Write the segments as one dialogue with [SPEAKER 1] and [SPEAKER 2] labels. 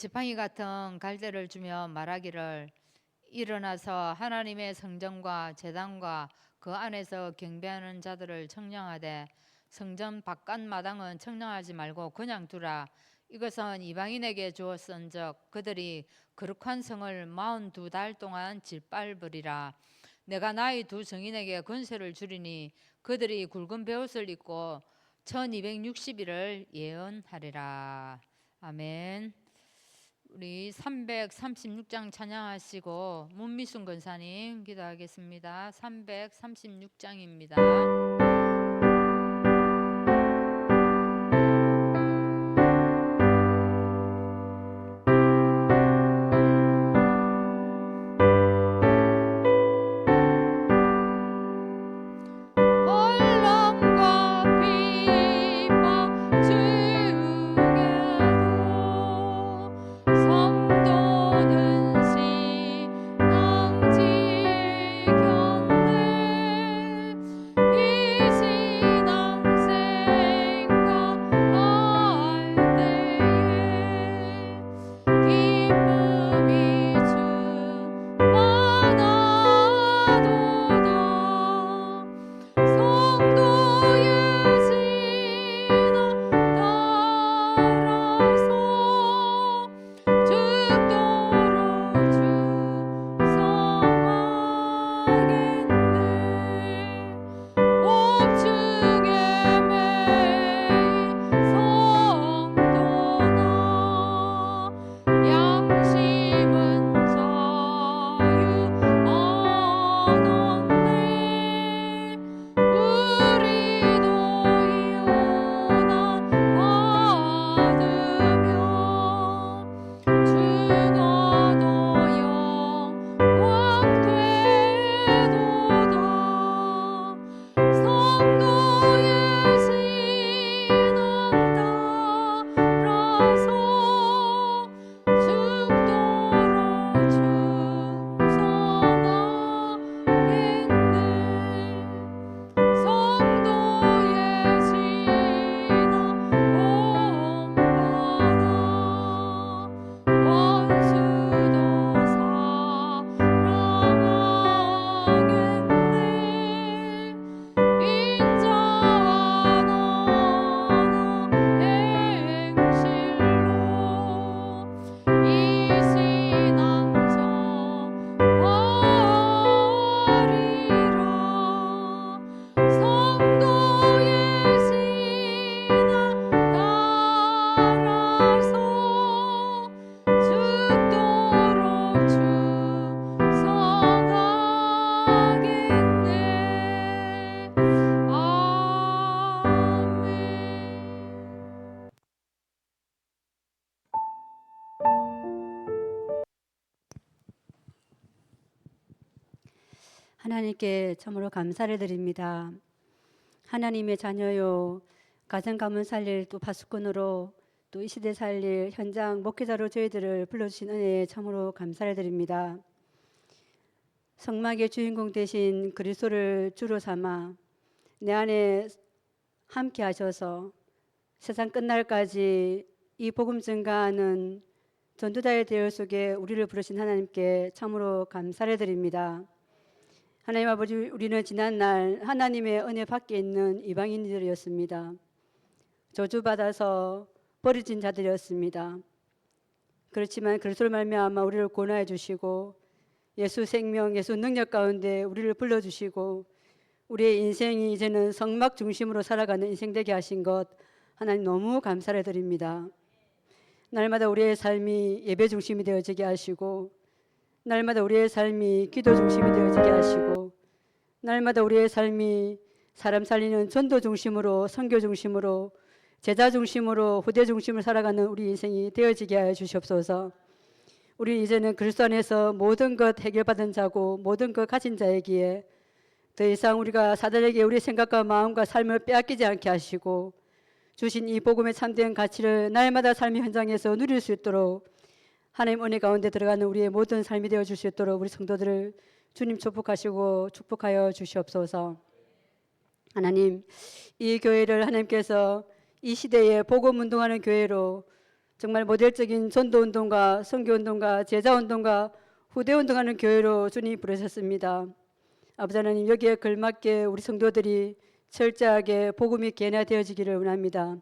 [SPEAKER 1] 지팡이 같은 갈대를 주며 말하기를 일어나서 하나님의 성전과 제단과 그 안에서 경배하는 자들을 청량하되 성전 바깥 마당은 청량하지 말고 그냥 두라. 이것은 이방인에게 주었은즉 그들이 거룩한 성을 42달 동안 짓밟으리라. 내가 나의 두 성인에게 권세를 주리니 그들이 굵은 베옷을 입고 1260일을 예언하리라. 아멘. 우리 336장 찬양하시고 문미순 권사님 기도하겠습니다. 336장입니다.
[SPEAKER 2] 하나님께 참으로 감사를 드립니다. 하나님의 자녀요, 가정 가문 살릴 또 파수꾼으로 또 이 시대 살릴 현장 목회자로 저희들을 불러주신 은혜에 참으로 감사를 드립니다. 성막의 주인공 되신 그리스도를 주로 삼아 내 안에 함께 하셔서 세상 끝날까지 이 복음 증가하는 전도자의 대열 속에 우리를 부르신 하나님께 참으로 감사를 드립니다. 하나님 아버지, 우리는 지난날 하나님의 은혜 밖에 있는 이방인들이었습니다. 저주받아서 버려진 자들이었습니다. 그렇지만 그리스도를 말미암아 우리를 구원하여 주시고 예수 생명, 예수 능력 가운데 우리를 불러주시고 우리의 인생이 이제는 성막 중심으로 살아가는 인생 되게 하신 것 하나님 너무 감사를 드립니다. 날마다 우리의 삶이 예배 중심이 되어지게 하시고 날마다 우리의 삶이 기도 중심이 되어지게 하시고 날마다 우리의 삶이 사람 살리는 전도 중심으로 선교 중심으로 제자 중심으로 후대 중심으로 살아가는 우리 인생이 되어지게 하여 주시옵소서. 우리 이제는 그리스도 안에서 모든 것 해결받은 자고 모든 것 가진 자이기에 더 이상 우리가 사단에게 우리 생각과 마음과 삶을 빼앗기지 않게 하시고 주신 이 복음의 참된 가치를 날마다 삶의 현장에서 누릴 수 있도록 하나님 은혜 가운데 들어가는 우리의 모든 삶이 되어 줄 수 있도록 우리 성도들을 주님 축복하시고 축복하여 주시옵소서. 하나님, 이 교회를 하나님께서 이 시대에 복음 운동하는 교회로 정말 모델적인 전도운동가, 선교운동가, 제자운동가, 후대운동하는 교회로 주님이 부르셨습니다. 아버지 하나님, 여기에 걸맞게 우리 성도들이 철저하게 복음이 개나되어지기를 원합니다.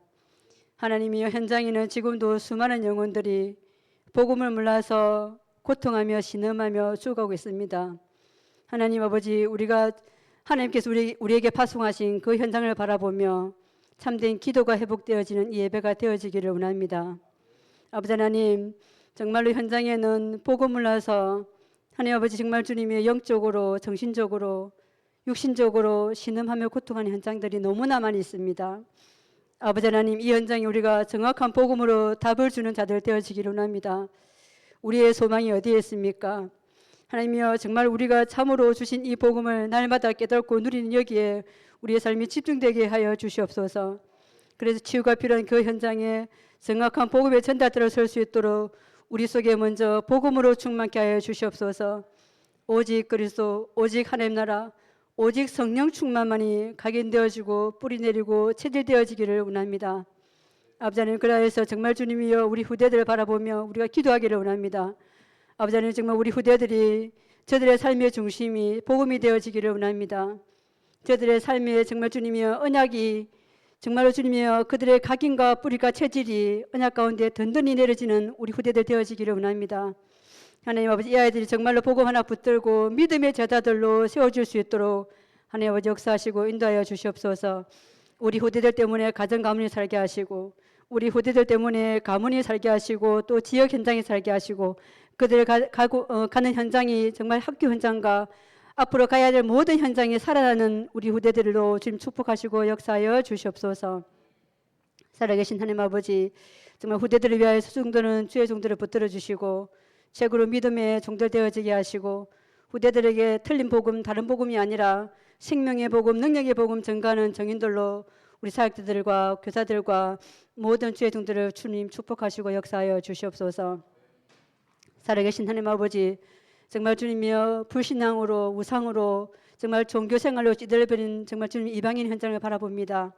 [SPEAKER 2] 하나님이 현장에는 지금도 수많은 영혼들이 복음을 몰라서 고통하며 신음하며 죽어가고 있습니다. 하나님 아버지, 우리가 하나님께서 우리에게 파송하신 그 현장을 바라보며 참된 기도가 회복되어지는 이 예배가 되어지기를 원합니다. 아버지 하나님, 정말로 현장에는 복음을 몰라서 하나님 아버지 정말 주님의 영적으로, 정신적으로, 육신적으로 신음하며 고통하는 현장들이 너무나 많이 있습니다. 아버지 하나님, 이 현장에 우리가 정확한 복음으로 답을 주는 자들 되어지기를 원합니다. 우리의 소망이 어디에 있습니까? 하나님이여, 정말 우리가 참으로 주신 이 복음을 날마다 깨닫고 누리는 여기에 우리의 삶이 집중되게 하여 주시옵소서. 그래서 치유가 필요한 그 현장에 정확한 복음의 전달대로 설 수 있도록 우리 속에 먼저 복음으로 충만케 하여 주시옵소서. 오직 그리스도, 오직 하나님 나라, 오직 성령 충만만이 각인되어지고 뿌리내리고 체질되어지기를 원합니다. 아버지 하나님, 그라해서 정말 주님이여 우리 후대들을 바라보며 우리가 기도하기를 원합니다. 아버지 하나님, 정말 우리 후대들이 저들의 삶의 중심이 복음이 되어지기를 원합니다. 저들의 삶에 정말 주님이여 언약이 정말로 주님이여 그들의 각인과 뿌리가 체질이 언약 가운데 든든히 내려지는 우리 후대들 되어지기를 원합니다. 하나님 아버지, 이 아이들이 정말로 복음 하나 붙들고 믿음의 제자들로 세워줄 수 있도록 하나님 아버지 역사하시고 인도하여 주시옵소서. 우리 후대들 때문에 가정 가문이 살게 하시고 우리 후대들 때문에 가문이 살게 하시고 또 지역 현장에 살게 하시고 그들 가는 현장이 정말 학교 현장과 앞으로 가야 될 모든 현장에 살아나는 우리 후대들로 주님 축복하시고 역사하여 주시옵소서. 살아계신 하나님 아버지, 정말 후대들을 위하여서 종들은 주의 종들을 붙들어 주시고 책으로 믿음의 종들 되어지게 하시고 후대들에게 틀린 복음, 다른 복음이 아니라 생명의 복음, 능력의 복음 전가하는 정인들로 우리 사역자들과 교사들과 모든 주의 종들을 주님 축복하시고 역사하여 주시옵소서. 살아계신 하나님 아버지, 정말 주님이여 불신앙으로 우상으로 정말 종교생활로 찌들어버린 정말 주님 이방인 현장을 바라봅니다.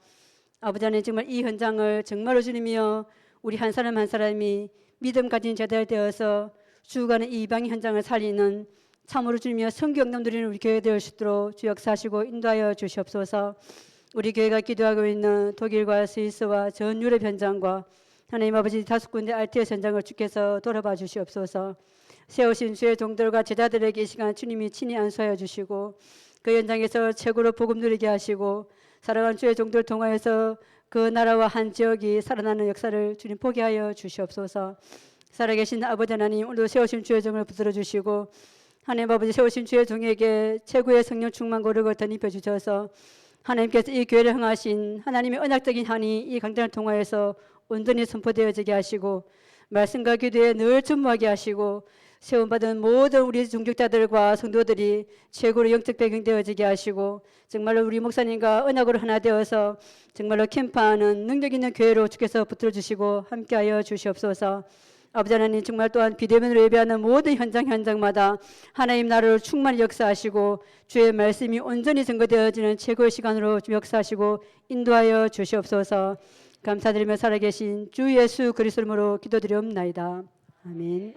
[SPEAKER 2] 아버지 하나님, 정말 이 현장을 정말로 주님이여 우리 한 사람 한 사람이 믿음 가진 제자들 되어서 죽어가는 이 이방인 현장을 살리는 참으로 주님이여 성경 누리는 우리 교회 되어 주도록 주 역사하시고 인도하여 주시옵소서. 우리 교회가 기도하고 있는 독일과 스위스와 전 유럽 현장과 하나님 아버지 다섯 군데 RTS 현장을 주께서 돌아봐 주시옵소서. 세우신 주의 종들과 제자들에게 이 시간 주님이 친히 안수하여 주시고 그 현장에서 최고로 복음 누리게 하시고 살아가는 주의 종들 통하여서 그 나라와 한 지역이 살아나는 역사를 주님 보게 하여 주시옵소서. 살아계신 아버지 하나님, 오늘도 세우신 주의 종을 붙들어 주시고 하나님 아버지 세우신 주의 종에게 최고의 성령 충만 고력을 덧입혀 주셔서 하나님께서 이 교회를 흥하신 하나님의 언약적인 한이 이 강단을 통하여서 온전히 선포되어지게 하시고 말씀과 기도에 늘 준무하게 하시고 세움받은 모든 우리 중직자들과 성도들이 최고로 영적 배경되어지게 하시고 정말로 우리 목사님과 언약으로 하나 되어서 정말로 캠프하는 능력 있는 교회로 주께서 붙들어 주시고 함께하여 주시옵소서. 아버지 하나님, 정말 또한 비대면으로 예배하는 모든 현장마다 하나님 나라를 충만히 역사하시고 주의 말씀이 온전히 증거되어지는 최고의 시간으로 역사하시고 인도하여 주시옵소서. 감사드리며 살아계신 주 예수 그리스도 이름으로 기도드리옵나이다. 아멘.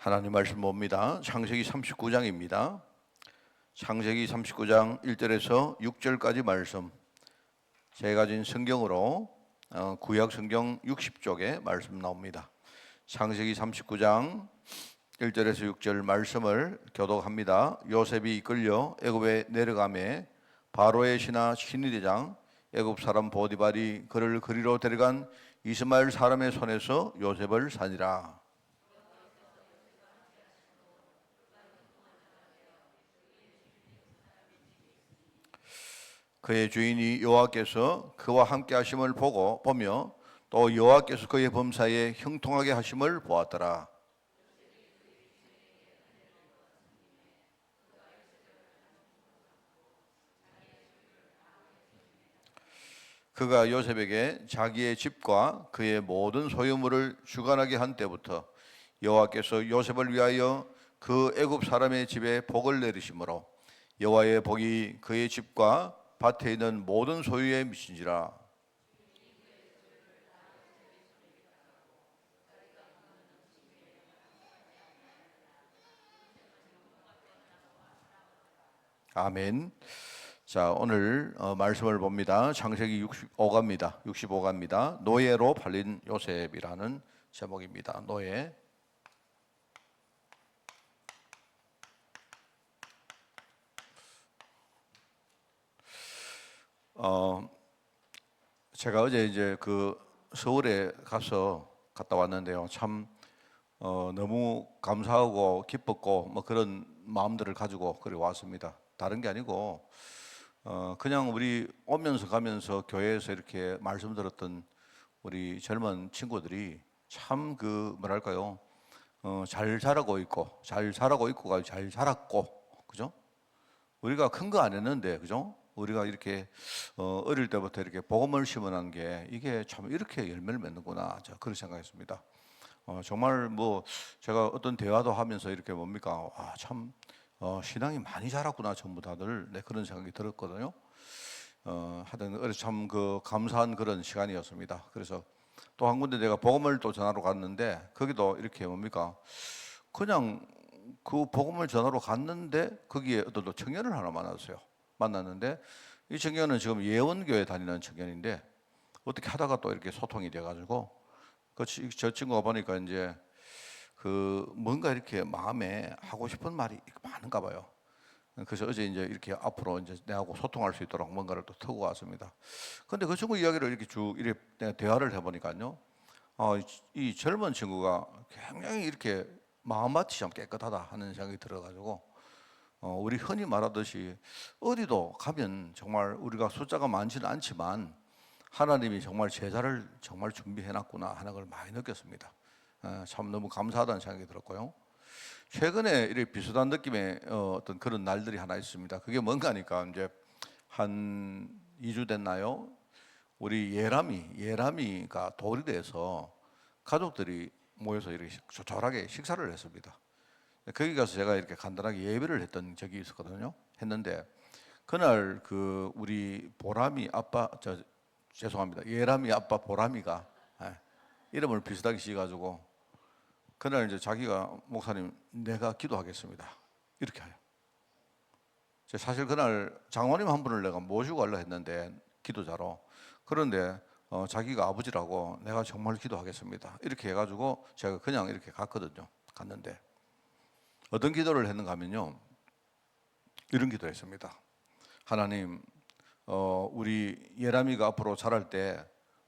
[SPEAKER 3] 하나님 말씀 봅니다. 창세기 39장입니다. 창세기 39장 1절에서 6절까지 말씀, 제가 가진 성경으로 구약 성경 60쪽에 말씀 나옵니다. 창세기 39장 1절에서 6절 말씀을 교독합니다. 요셉이 이끌려 애굽에 내려가매 바로의 신하 신의대장 애굽 사람 보디발이 그를 그리로 데려간 이스마엘 사람의 손에서 요셉을 사니라. 그의 주인이 여호와께서 그와 함께 하심을 보며 또 여호와께서 그의 범사에 형통하게 하심을 보았더라. 그가 요셉에게 자기의 집과 그의 모든 소유물을 주관하게 한 때부터 여호와께서 요셉을 위하여 그 애굽 사람의 집에 복을 내리심으로 여호와의 복이 그의 집과 밭에 있는 모든 소유에 미친지라. 아멘. 자, 오늘 말씀을 봅니다. 창세기 65가입니다. 65가입니다. 노예로 팔린 요셉이라는 제목입니다. 노예. 제가 어제 이제 그 서울에 갔다 왔는데요. 참 너무 감사하고 기뻤고 뭐 그런 마음들을 가지고 그래 왔습니다. 다른 게 아니고 그냥 우리 오면서 가면서 교회에서 이렇게 말씀 들었던 우리 젊은 친구들이 참 그 뭐랄까요, 잘 자라고 있고 잘 자랐고, 그죠? 우리가 큰 거 안 했는데, 그죠? 우리가 이렇게 어릴 때부터 이렇게 복음을 심어놓은 게 이게 참 이렇게 열매를 맺는구나, 저 그런 생각했습니다. 정말 뭐 제가 어떤 대화도 하면서 이렇게 뭡니까, 참 신앙이 많이 자랐구나 전부 다들, 네, 그런 생각이 들었거든요. 하여튼 참 그 감사한 그런 시간이었습니다. 그래서 또 한 군데 내가 복음을 또 전하러 갔는데 거기도 이렇게 뭡니까, 그냥 그 복음을 전하러 갔는데 거기에 어떤 또 청년을 하나 만났는데 이 청년은 지금 예원교회 다니는 청년인데 어떻게 하다가 또 이렇게 소통이 돼가지고 저 친구가 보니까 이제 그 뭔가 이렇게 마음에 하고 싶은 말이 많은가 봐요. 그래서 어제 이제 이렇게 앞으로 이제 내하고 소통할 수 있도록 뭔가를 또 터고 왔습니다. 근데 그 친구 이야기를 이렇게 쭉 이렇게 내가 대화를 해보니까요, 이 젊은 친구가 굉장히 이렇게 마음밭이 참 깨끗하다 하는 생각이 들어가지고, 우리 흔히 말하듯이 어디도 가면 정말 우리가 숫자가 많지는 않지만 하나님이 정말 제자를 정말 준비해놨구나 하는 걸 많이 느꼈습니다. 참 너무 감사하다는 생각이 들었고요. 최근에 이렇게 비슷한 느낌의 어떤 그런 날들이 하나 있습니다. 그게 뭔가 하니까 이제 한 2주 됐나요? 우리 예람이가 돌이 돼서 가족들이 모여서 이렇게 조촐하게 식사를 했습니다. 거기 가서 제가 이렇게 간단하게 예배를 했던 적이 있었거든요. 했는데 그날 그 우리 보람이 아빠, 죄송합니다, 예람이 아빠 보람이가 이름을 비슷하게 지어가지고 그날 이제 자기가 목사님 내가 기도하겠습니다 이렇게 해요. 사실 그날 장로님 한 분을 내가 모시고 가려 했는데 기도자로, 그런데 자기가 아버지라고 내가 정말 기도하겠습니다 이렇게 해가지고 제가 그냥 이렇게 갔거든요. 갔는데 어떤 기도를 했는가 하면요, 이런 기도했습니다. 하나님, 우리 예람이가 앞으로 자랄 때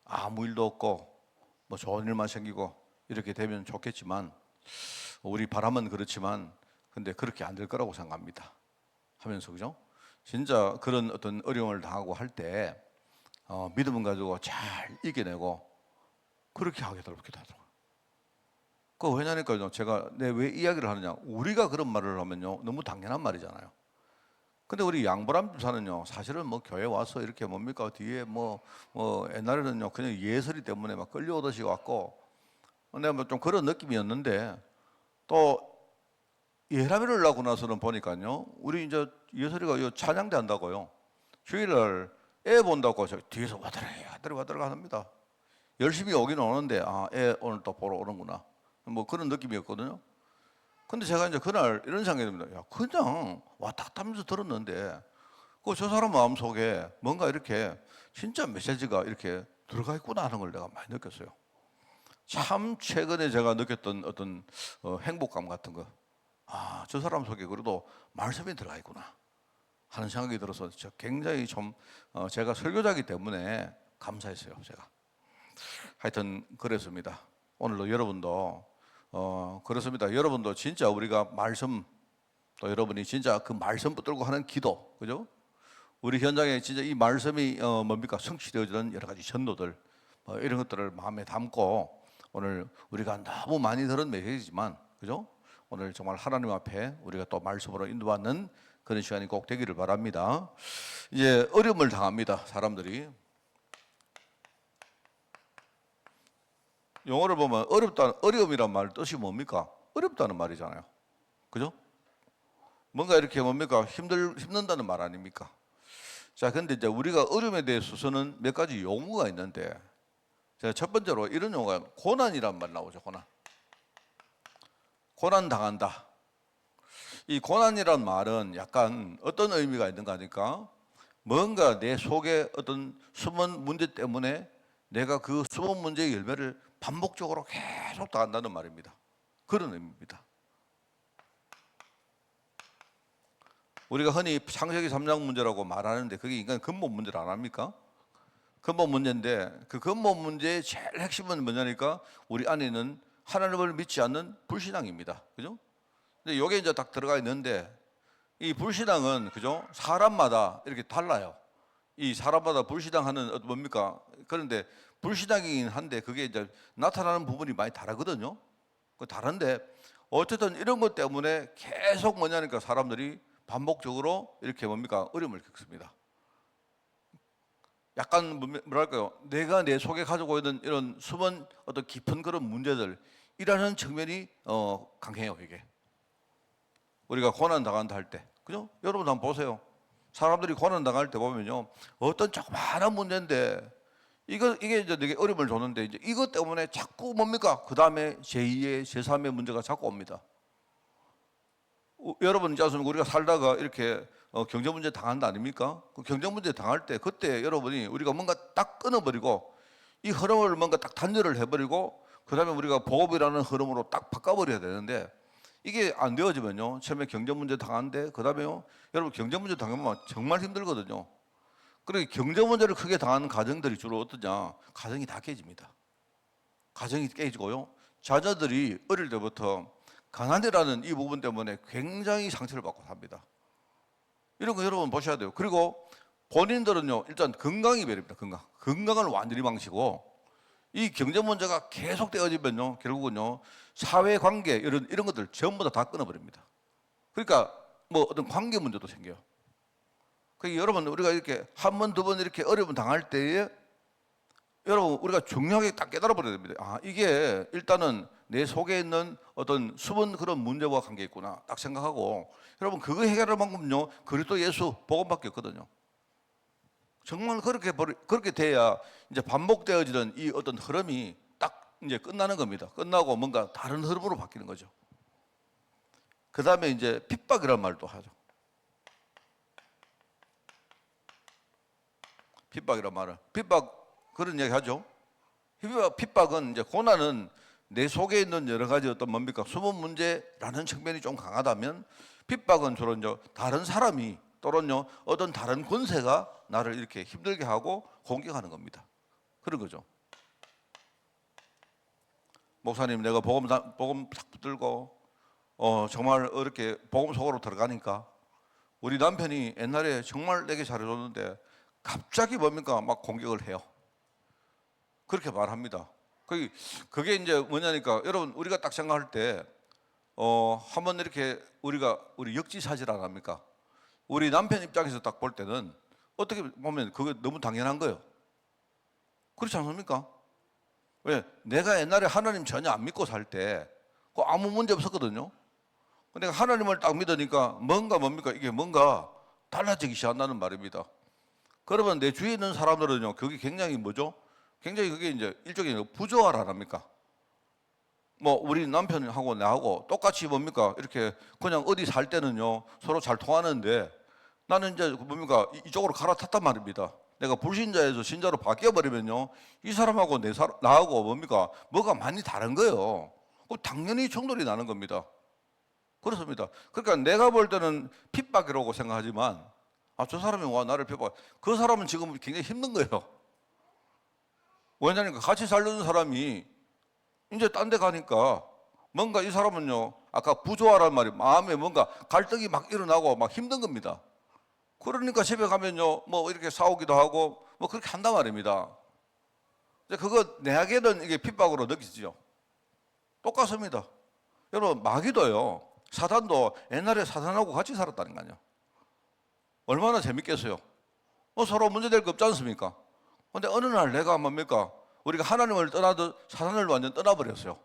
[SPEAKER 3] 아무 일도 없고 뭐 좋은 일만 생기고 이렇게 되면 좋겠지만 우리 바람은 그렇지만 근데 그렇게 안 될 거라고 생각합니다 하면서, 그죠? 진짜 그런 어떤 어려움을 당하고 할 때 믿음을 가지고 잘 이겨내고 그렇게 하겠다고 기도하더라고요. 그 왜냐니까요, 제가 왜 이야기를 하느냐, 우리가 그런 말을 하면요 너무 당연한 말이잖아요. 근데 우리 양보람 집사는요 사실은 뭐 교회 와서 이렇게 뭡니까 뒤에 뭐 옛날에는요 그냥 예설이 때문에 막 끌려오듯이 왔고, 내가 뭐 좀 그런 느낌이었는데 또 예람이를 낳고 나서는 보니까요, 우리 이제 예설이가 요 찬양대 한다고요, 주일날 애 본다고 저 뒤에서 와들어가 합니다. 열심히 오긴 오는데 애 오늘 또 보러 오는구나 뭐 그런 느낌이었거든요. 근데 제가 이제 그날 이런 생각이 듭니다. 야, 그냥 왔다 갔다 하면서 들었는데 저 사람 마음속에 뭔가 이렇게 진짜 메시지가 이렇게 들어가 있구나 하는 걸 내가 많이 느꼈어요. 참 최근에 제가 느꼈던 어떤 행복감 같은 거, 저 사람 속에 그래도 말씀이 들어가 있구나 하는 생각이 들어서 굉장히 좀 제가 설교자이기 때문에 감사했어요. 제가 하여튼 그랬습니다. 오늘도 여러분도 그렇습니다. 여러분도 진짜 우리가 말씀, 또 여러분이 진짜 그 말씀 붙들고 하는 기도, 그죠? 우리 현장에 진짜 이 말씀이 뭡니까 성취되어지는 여러 가지 전도들, 이런 것들을 마음에 담고 오늘 우리가 너무 많이 들은 메시지지만, 그죠? 오늘 정말 하나님 앞에 우리가 또 말씀으로 인도받는 그런 시간이 꼭 되기를 바랍니다. 이제 어려움을 당합니다. 사람들이 용어를 보면 어려움이란 말 뜻이 뭡니까? 어렵다는 말이잖아요. 그죠? 뭔가 이렇게 뭡니까? 힘든다는 말 아닙니까? 자, 근데 이제 우리가 어려움에 대해서는 몇 가지 용어가 있는데, 제가 첫 번째로 이런 용어가 고난이란 말 나오죠. 고난 당한다. 이 고난이란 말은 약간 어떤 의미가 있는가 하니까, 뭔가 내 속에 어떤 숨은 문제 때문에 내가 그 숨은 문제의 열매를 반복적으로 계속 당한다는 말입니다. 그런 의미입니다. 우리가 흔히 창세기 3장 문제라고 말하는데 그게 인간의 근본 문제를 안 합니까? 근본 문제인데 그 근본 문제의 제일 핵심은 뭐냐니까 우리 안에 있는 하나님을 믿지 않는 불신앙입니다. 그죠? 근데 요게 이제 딱 들어가 있는데 이 불신앙은 그죠? 사람마다 이렇게 달라요. 이 사람마다 불신앙하는 뭡니까? 그런데 불신앙이긴 한데 그게 이제 나타나는 부분이 많이 다르거든요. 그 다른데 어쨌든 이런 것 때문에 계속 뭐냐니까 사람들이 반복적으로 이렇게 뭡니까? 어려움을 겪습니다. 약간 뭐랄까요? 내가 내 속에 가지고 있는 이런 숨은 어떤 깊은 그런 문제들이라는 측면이 강해요, 이게. 우리가 고난 당한다 할 때, 그죠? 여러분 한번 보세요. 사람들이 고난 당할 때 보면요, 어떤 조그마한 문제인데 이게 이제 되게 어려움을 줬는데 이제 이것 때문에 자꾸 뭡니까? 그 다음에 제2의 제3의 문제가 자꾸 옵니다. 여러분 이제 우리가 살다가 이렇게 경제 문제 당한다 아닙니까? 그 경제 문제 당할 때 그때 여러분이 우리가 뭔가 딱 끊어버리고 이 흐름을 뭔가 딱 단절을 해버리고 그 다음에 우리가 보급이라는 흐름으로 딱 바꿔버려야 되는데 이게 안 되어지면요, 처음에 경제 문제 당하는데 그 다음에요, 여러분 경제 문제 당하면 정말 힘들거든요. 그리고 경제 문제를 크게 당하는 가정들이 주로 어떠냐? 가정이 다 깨집니다. 가정이 깨지고요, 자녀들이 어릴 때부터 가난이라는 이 부분 때문에 굉장히 상처를 받고 삽니다. 이런 거 여러분 보셔야 돼요. 그리고 본인들은요, 일단 건강이 베립니다. 건강을 완전히 망치고 이 경제 문제가 계속 되어지면요, 결국은요, 사회관계 이런 것들 전부 다 끊어버립니다. 그러니까 뭐 어떤 관계 문제도 생겨요. 그러니까 여러분 우리가 이렇게 한 번, 두 번 이렇게 어려움 당할 때에 여러분 우리가 중요하게 딱 깨달아 버려야 됩니다. 아, 이게 일단은 내 속에 있는 어떤 숨은 그런 문제와 관계 있구나 딱 생각하고, 여러분 그거 해결할 방법은요, 그리스도 예수 복음밖에 없거든요. 정말 그렇게 돼야 이제 반복되어지는 이 어떤 흐름이 딱 이제 끝나는 겁니다. 끝나고 뭔가 다른 흐름으로 바뀌는 거죠. 그 다음에 이제 핍박이라는 말도 하죠. 핍박이란 말은 그런 얘기 하죠. 핍박은 이제 고난은 내 속에 있는 여러 가지 어떤 뭡니까? 숨은 문제라는 측면이 좀 강하다면, 핍박은 주로 이제 다른 사람이 또는요 어떤 다른 권세가 나를 이렇게 힘들게 하고 공격하는 겁니다. 그런 거죠. 목사님, 내가 복음 딱 붙들고 정말 이렇게 복음 속으로 들어가니까 우리 남편이 옛날에 정말 내게 잘해줬는데 갑자기 뭡니까? 막 공격을 해요. 그렇게 말합니다. 그게 이제 뭐냐니까, 여러분 우리가 딱 생각할 때 한번 이렇게 우리 역지사지 안 합니까? 우리 남편 입장에서 딱 볼 때는 어떻게 보면 그게 너무 당연한 거예요. 그렇지 않습니까? 왜? 내가 옛날에 하나님 전혀 안 믿고 살 때 아무 문제 없었거든요. 근데 하나님을 딱 믿으니까 뭡니까? 이게 뭔가 달라지기 시작한다는 말입니다. 그러면 내 주위에 있는 사람들은요, 그게 굉장히 뭐죠? 굉장히 그게 이제 일종의 부조화를 안 합니까? 뭐 우리 남편하고 나하고 똑같이 뭡니까? 이렇게 그냥 어디 살 때는요 서로 잘 통하는데, 나는 이제 뭡니까? 이쪽으로 갈아탔단 말입니다. 내가 불신자에서 신자로 바뀌어 버리면요, 이 사람하고 나하고 뭡니까? 뭐가 많이 다른 거예요. 당연히 충돌이 나는 겁니다. 그렇습니다. 그러니까 내가 볼 때는 핍박이라고 생각하지만, 저 사람이 와 나를 핍박, 그 사람은 지금 굉장히 힘든 거예요. 왜냐하면 같이 살려는 사람이 이제 딴 데 가니까 뭔가 이 사람은요, 아까 부조화란 말이 마음에 뭔가 갈등이 막 일어나고 막 힘든 겁니다. 그러니까 집에 가면요 뭐 이렇게 싸우기도 하고 뭐 그렇게 한단 말입니다. 그거 내에게는 이게 핍박으로 느끼지요. 똑같습니다. 여러분 마귀도요, 사단도 옛날에 사단하고 같이 살았다는 거 아니에요. 얼마나 재밌겠어요. 서로 문제될 거 없지 않습니까? 근데 어느 날 내가 뭡니까? 우리가 하나님을 떠나듯 사탄을 완전 떠나버렸어요.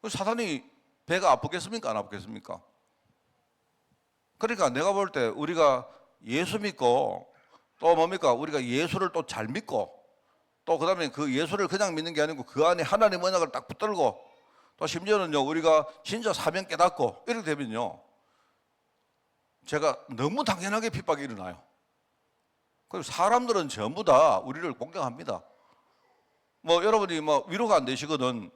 [SPEAKER 3] 사탄이 배가 아프겠습니까? 안 아프겠습니까? 그러니까 내가 볼 때 우리가 예수 믿고 또 뭡니까? 우리가 예수를 또 잘 믿고 또 그다음에 그 예수를 그냥 믿는 게 아니고 그 안에 하나님 언약을 딱 붙들고 또 심지어는요 우리가 진짜 사명 깨닫고 이렇게 되면요 제가 너무 당연하게 핍박이 일어나요. 그리고 사람들은 전부 다 우리를 공경합니다. 뭐 여러분이 뭐 위로가 안 되시거든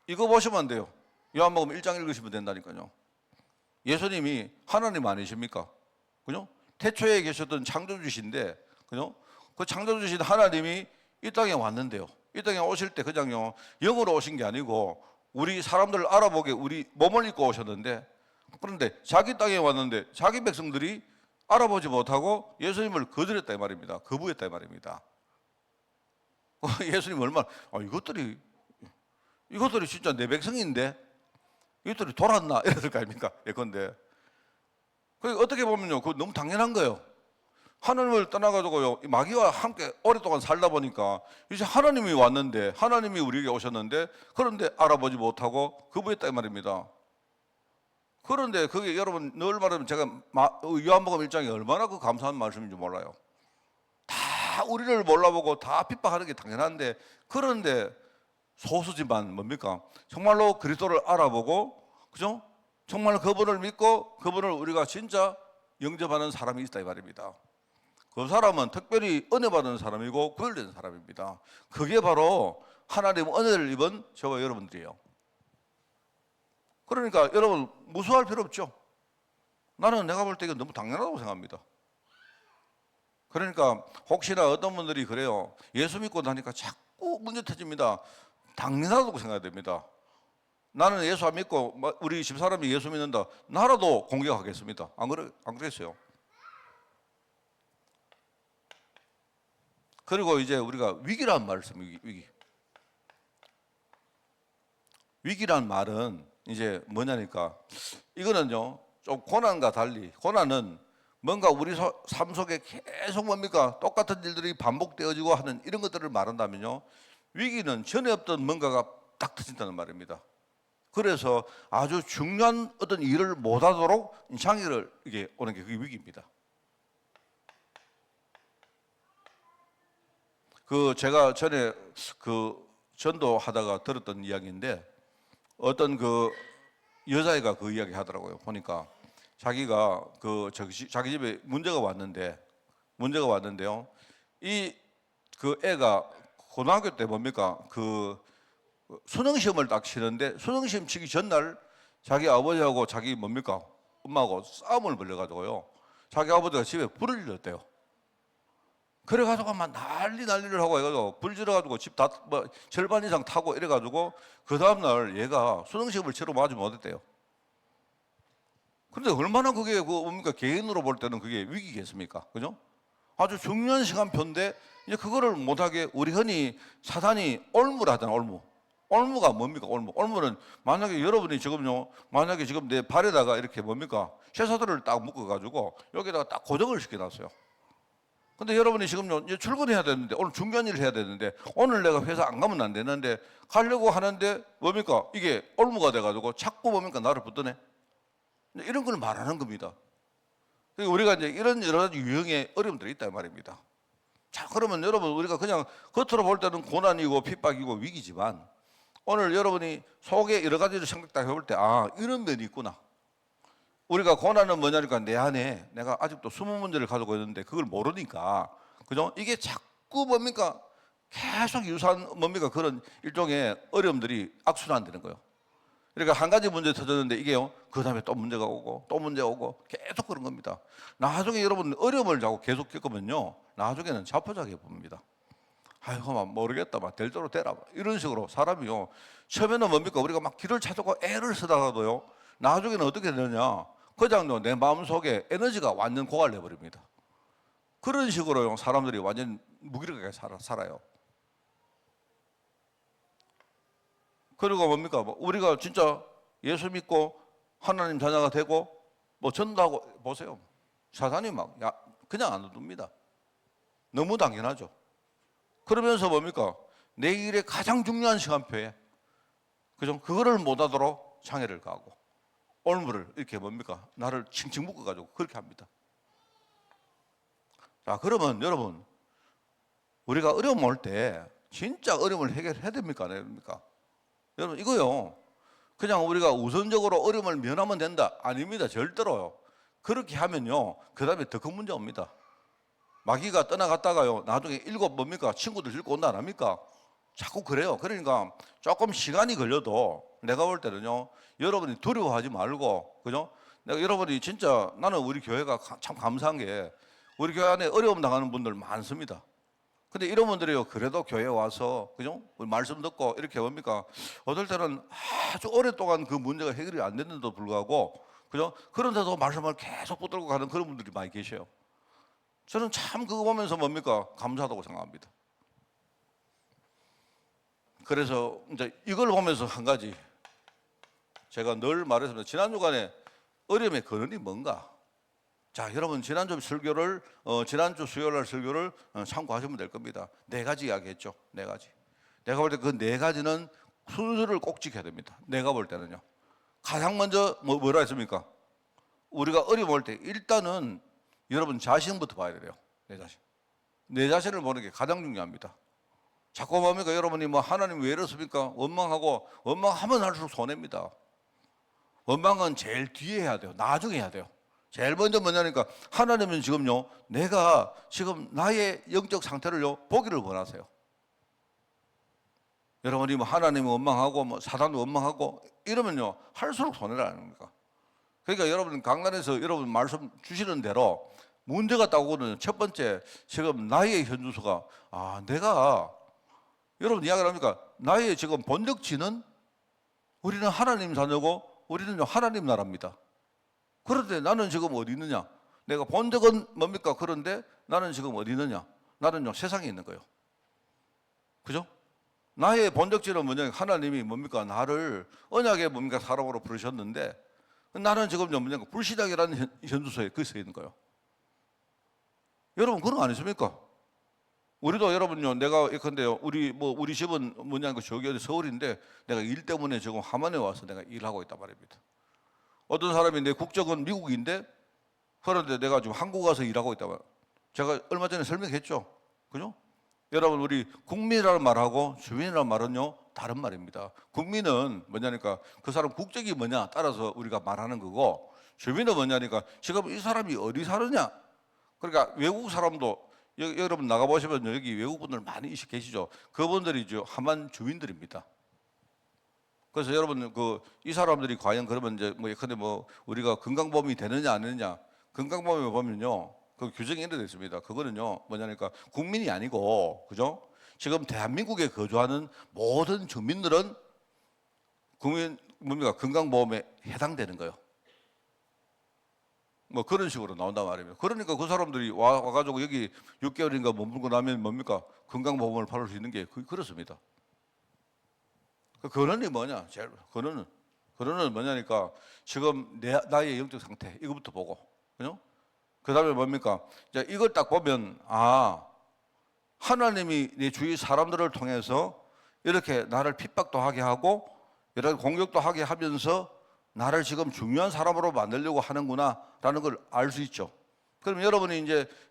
[SPEAKER 3] 이거 보시면 안 돼요. 요한복음 1장 읽으시면 된다니까요. 예수님이 하나님 아니십니까? 그죠? 태초에 계셨던 창조주신데, 그죠? 그 창조주신 하나님이 이 땅에 왔는데요. 이 땅에 오실 때 그냥요, 영으로 오신 게 아니고, 우리 사람들을 알아보게 우리 몸을 입고 오셨는데, 그런데 자기 땅에 왔는데, 자기 백성들이 알아보지 못하고 예수님을 거절했다 이 말입니다. 거부했다 이 말입니다. 예수님 얼마나, 이것들이 진짜 내 백성인데, 이것들이 돌았나? 이랬을 거 아닙니까? 예컨대. 그 어떻게 보면요, 그거 너무 당연한 거예요. 하나님을 떠나가지고요, 마귀와 함께 오랫동안 살다 보니까 이제 하나님이 왔는데, 하나님이 우리에게 오셨는데, 그런데 알아보지 못하고 거부했다 이 말입니다. 그런데 그게 여러분 늘 말하면 제가 요한복음 1장이 얼마나 그 감사한 말씀인지 몰라요. 다 우리를 몰라보고 다 핍박하는 게 당연한데, 그런데 소수지만 뭡니까? 정말로 그리스도를 알아보고, 그죠? 정말 그분을 믿고 그분을 우리가 진짜 영접하는 사람이 있다 이 말입니다. 그 사람은 특별히 은혜 받은 사람이고 구별된 사람입니다. 그게 바로 하나님 은혜를 입은 저와 여러분들이에요. 그러니까 여러분 무서워할 필요 없죠. 나는 내가 볼 때 이건 너무 당연하다고 생각합니다. 그러니까 혹시나 어떤 분들이 그래요. 예수 믿고 나니까 자꾸 문제 터집니다. 당연하다고 생각해야 됩니다. 나는 예수 안 믿고 우리 집사람이 예수 믿는다. 나라도 공격하겠습니다. 안 그랬어요? 그리고 이제 우리가 위기라는 말을 씁니다. 위기란 말은 이제 뭐냐니까 이거는요 좀 고난과 달리 고난은 뭔가 우리 삶 속에 계속 뭡니까 똑같은 일들이 반복되어지고 하는 이런 것들을 말한다면요 위기는 전에 없던 뭔가가 딱 터진다는 말입니다. 그래서 아주 중요한 어떤 일을 못하도록 장애를 이게 오는 게 그게 위기입니다. 그 제가 전에 그 전도하다가 들었던 이야기인데 어떤 그 여자애가 그 이야기 하더라고요. 보니까 자기가 자기 집에 문제가 왔는데요. 이 그 애가 고등학교 때 뭡니까 그 수능 시험을 딱 치는데 수능 시험 치기 전날 자기 아버지하고 자기 뭡니까 엄마하고 싸움을 벌여가지고요. 자기 아버지가 집에 불을 질렀대요. 그래가지고 막 난리를 하고 해가지고 불 질러가지고 집 다 절반 이상 타고 이래가지고 그 다음날 얘가 수능 시험을 치러 마지 못했대요. 그런데 얼마나 그게 뭡니까 개인으로 볼 때는 그게 위기겠습니까? 그죠? 아주 중요한 시간표인데 이제 그거를 못하게 우리 흔히 사단이 올무를 하잖아. 올무가 뭡니까? 올무는 만약에 여러분이 지금요, 만약에 지금 내 발에다가 이렇게 뭡니까? 쇠사슬을 딱 묶어가지고 여기다가 딱 고정을 시켜놨어요. 근데 여러분이 지금요, 이제 출근해야 되는데, 오늘 중요한 일을 해야 되는데, 오늘 내가 회사 안 가면 안 되는데, 가려고 하는데, 뭡니까? 이게 올무가 돼가지고 자꾸 뭡니까? 나를 붙드네. 이런 걸 말하는 겁니다. 우리가 이제 이런 여러 가지 유형의 어려움들이 있다 말입니다. 자, 그러면 여러분, 우리가 그냥 겉으로 볼 때는 고난이고 핍박이고 위기지만, 오늘 여러분이 속에 여러 가지를 생각 해볼 때, 이런 면이 있구나. 우리가 고난은 뭐냐니까 내 안에 내가 아직도 숨은 문제를 가지고 있는데 그걸 모르니까, 그죠? 이게 자꾸 뭡니까? 계속 유사한 뭡니까? 그런 일종의 어려움들이 악순환되는 거예요. 그러니까 한 가지 문제 터졌는데 이게요, 그 다음에 또 문제가 오고 또 문제가 오고 계속 그런 겁니다. 나중에 여러분 어려움을 자꾸 계속 겪으면요, 나중에는 자포자기해 봅니다. 아이고, 막 모르겠다, 막 될 대로 되라, 이런 식으로 사람이요. 처음에는 뭡니까? 우리가 막 길을 찾고 애를 쓰다가도요, 나중에는 어떻게 되느냐? 그냥 내 마음속에 에너지가 완전 고갈돼 버립니다. 그런 식으로요, 사람들이 완전 무기력하게 살아요. 그리고 뭡니까? 우리가 진짜 예수 믿고 하나님 자녀가 되고 뭐 전도하고 보세요. 사단이 막 그냥 안 둡니다. 너무 당연하죠. 그러면서 뭡니까? 내 일의 가장 중요한 시간표에, 그죠? 그거를 못하도록 장애를 가하고 올무를 이렇게 뭡니까? 나를 칭칭 묶어가지고 그렇게 합니다. 자, 그러면 여러분, 우리가 어려움 올 때 진짜 어려움을 해결해야 됩니까? 안 해야 됩니까? 여러분, 이거요, 그냥 우리가 우선적으로 어려움을 면하면 된다? 아닙니다. 절대로요. 그렇게 하면요, 그 다음에 더 큰 문제 옵니다. 마귀가 떠나갔다가요, 나중에 일곱 뭡니까? 친구들 데리고 온다 안 합니까? 자꾸 그래요. 그러니까 조금 시간이 걸려도 내가 볼 때는요, 여러분이 두려워하지 말고, 그죠? 내가 여러분이 진짜, 나는 우리 교회가 참 감사한 게 우리 교회 안에 어려움 당하는 분들 많습니다. 근데 이런 분들이요, 그래도 교회에 와서, 그죠? 우리 말씀 듣고 이렇게 뭡니까? 어떨 때는 아주 오랫동안 그 문제가 해결이 안 됐는데도 불구하고, 그죠? 그런데도 말씀을 계속 붙들고 가는 그런 분들이 많이 계셔요. 저는 참 그거 보면서 뭡니까? 감사하다고 생각합니다. 그래서 이제 이걸 보면서 한 가지 제가 늘 말했습니다. 지난 주간에 어려움의 근원이 뭔가? 자, 여러분 지난주 설교를 지난주 수요일 날 설교를 참고하시면 될 겁니다. 네 가지 이야기했죠. 네 가지. 내가 볼 때 그 네 가지는 순서를 꼭 지켜야 됩니다. 내가 볼 때는요. 가장 먼저 뭐라 했습니까? 우리가 어려움 올 때 일단은 여러분 자신부터 봐야 돼요. 내 자신. 내 자신을 보는 게 가장 중요합니다. 자꾸 뭡니까? 여러분이 뭐 하나님 왜 이렇습니까? 원망하고, 원망하면 할수록 손해입니다. 원망은 제일 뒤에 해야 돼요. 나중에 해야 돼요. 제일 먼저 뭐냐니까, 하나님은 지금요, 내가 지금 나의 영적 상태를요, 보기를 원하세요. 여러분이 뭐 하나님 원망하고, 뭐 사단 원망하고, 이러면요, 할수록 손해라는 겁니다. 그러니까 여러분 강단에서 여러분 말씀 주시는 대로 문제가 따오고는 첫 번째, 지금 나의 현주소가, 내가, 여러분 이야기를 합니까? 나의 지금 본적지는 우리는 하나님 자녀고 우리는 하나님 나라입니다. 그런데 나는 지금 어디 있느냐? 내가 본적은 뭡니까? 그런데 나는 지금 어디 있느냐? 나는요, 세상에 있는 거예요. 그죠? 나의 본적지는 뭐냐? 하나님이 뭡니까? 나를 언약의 뭡니까? 사람으로 부르셨는데 나는 지금 뭐냐? 불시작이라는 현주소에 그 서 있는 거예요. 여러분 그런 거 아니십니까? 우리도 여러분요, 내가 예컨대요, 우리 집은 뭐냐, 저기 어디 서울인데 내가 일 때문에 지금 함안에 와서 내가 일하고 있단 말입니다. 어떤 사람이 내 국적은 미국인데 그런데 내가 지금 한국 와서 일하고 있단 말이에요. 제가 얼마 전에 설명했죠, 그죠? 여러분 우리 국민이라는 말하고 주민이라는 말은요 다른 말입니다. 국민은 뭐냐니까 그 사람 국적이 뭐냐 따라서 우리가 말하는 거고, 주민은 뭐냐니까 지금 이 사람이 어디 사느냐. 그러니까 외국 사람도 여러분 나가보시면 여기 외국분들 많이 계시죠. 그분들이 함안 주민들입니다. 그래서 여러분 이 사람들이 과연 그러면 이제 예컨대 우리가 건강보험이 되느냐 안 되느냐, 건강보험에 보면요 그 규정이 이렇게 되어 있습니다. 그거는요 뭐냐니까 국민이 아니고, 그죠? 지금 대한민국에 거주하는 모든 주민들은 건강보험에 해당되는 거예요. 그런 식으로 나온단 말입니다. 그러니까 그 사람들이 와가지고 여기 6개월인가 머물고 나면 뭡니까? 건강보험을 받을 수 있는 게 그렇습니다. 그 근원이 뭐냐? 제일 근원은 뭐냐니까 지금 나의 영적 상태 이거부터 보고, 그죠? 그 다음에 뭡니까? 이제 이걸 딱 보면 하나님이 내 주위 사람들을 통해서 이렇게 나를 핍박도 하게 하고 이렇게 공격도 하게 하면서 나를 지금 중요한 사람으로 만들려고 하는구나라는 걸 알 수 있죠. 그럼 여러분이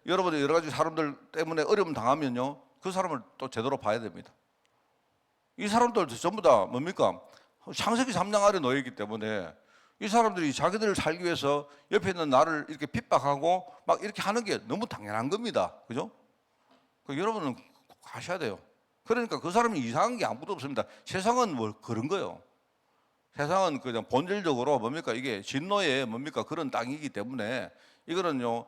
[SPEAKER 3] 여러분의 여러 가지 사람들 때문에 어려움 당하면요, 그 사람을 또 제대로 봐야 됩니다. 이 사람들 전부 다 뭡니까? 창세기 3장 아래 놓여 있기 때문에 이 사람들이 자기들을 살기 위해서 옆에 있는 나를 이렇게 핍박하고 막 이렇게 하는 게 너무 당연한 겁니다. 그죠? 여러분은 하셔야 돼요. 그러니까 그 사람이 이상한 게 아무것도 없습니다. 세상은 그런 거예요. 세상은 그냥 본질적으로 뭡니까? 이게 진노의 그런 땅이기 때문에 이거는요,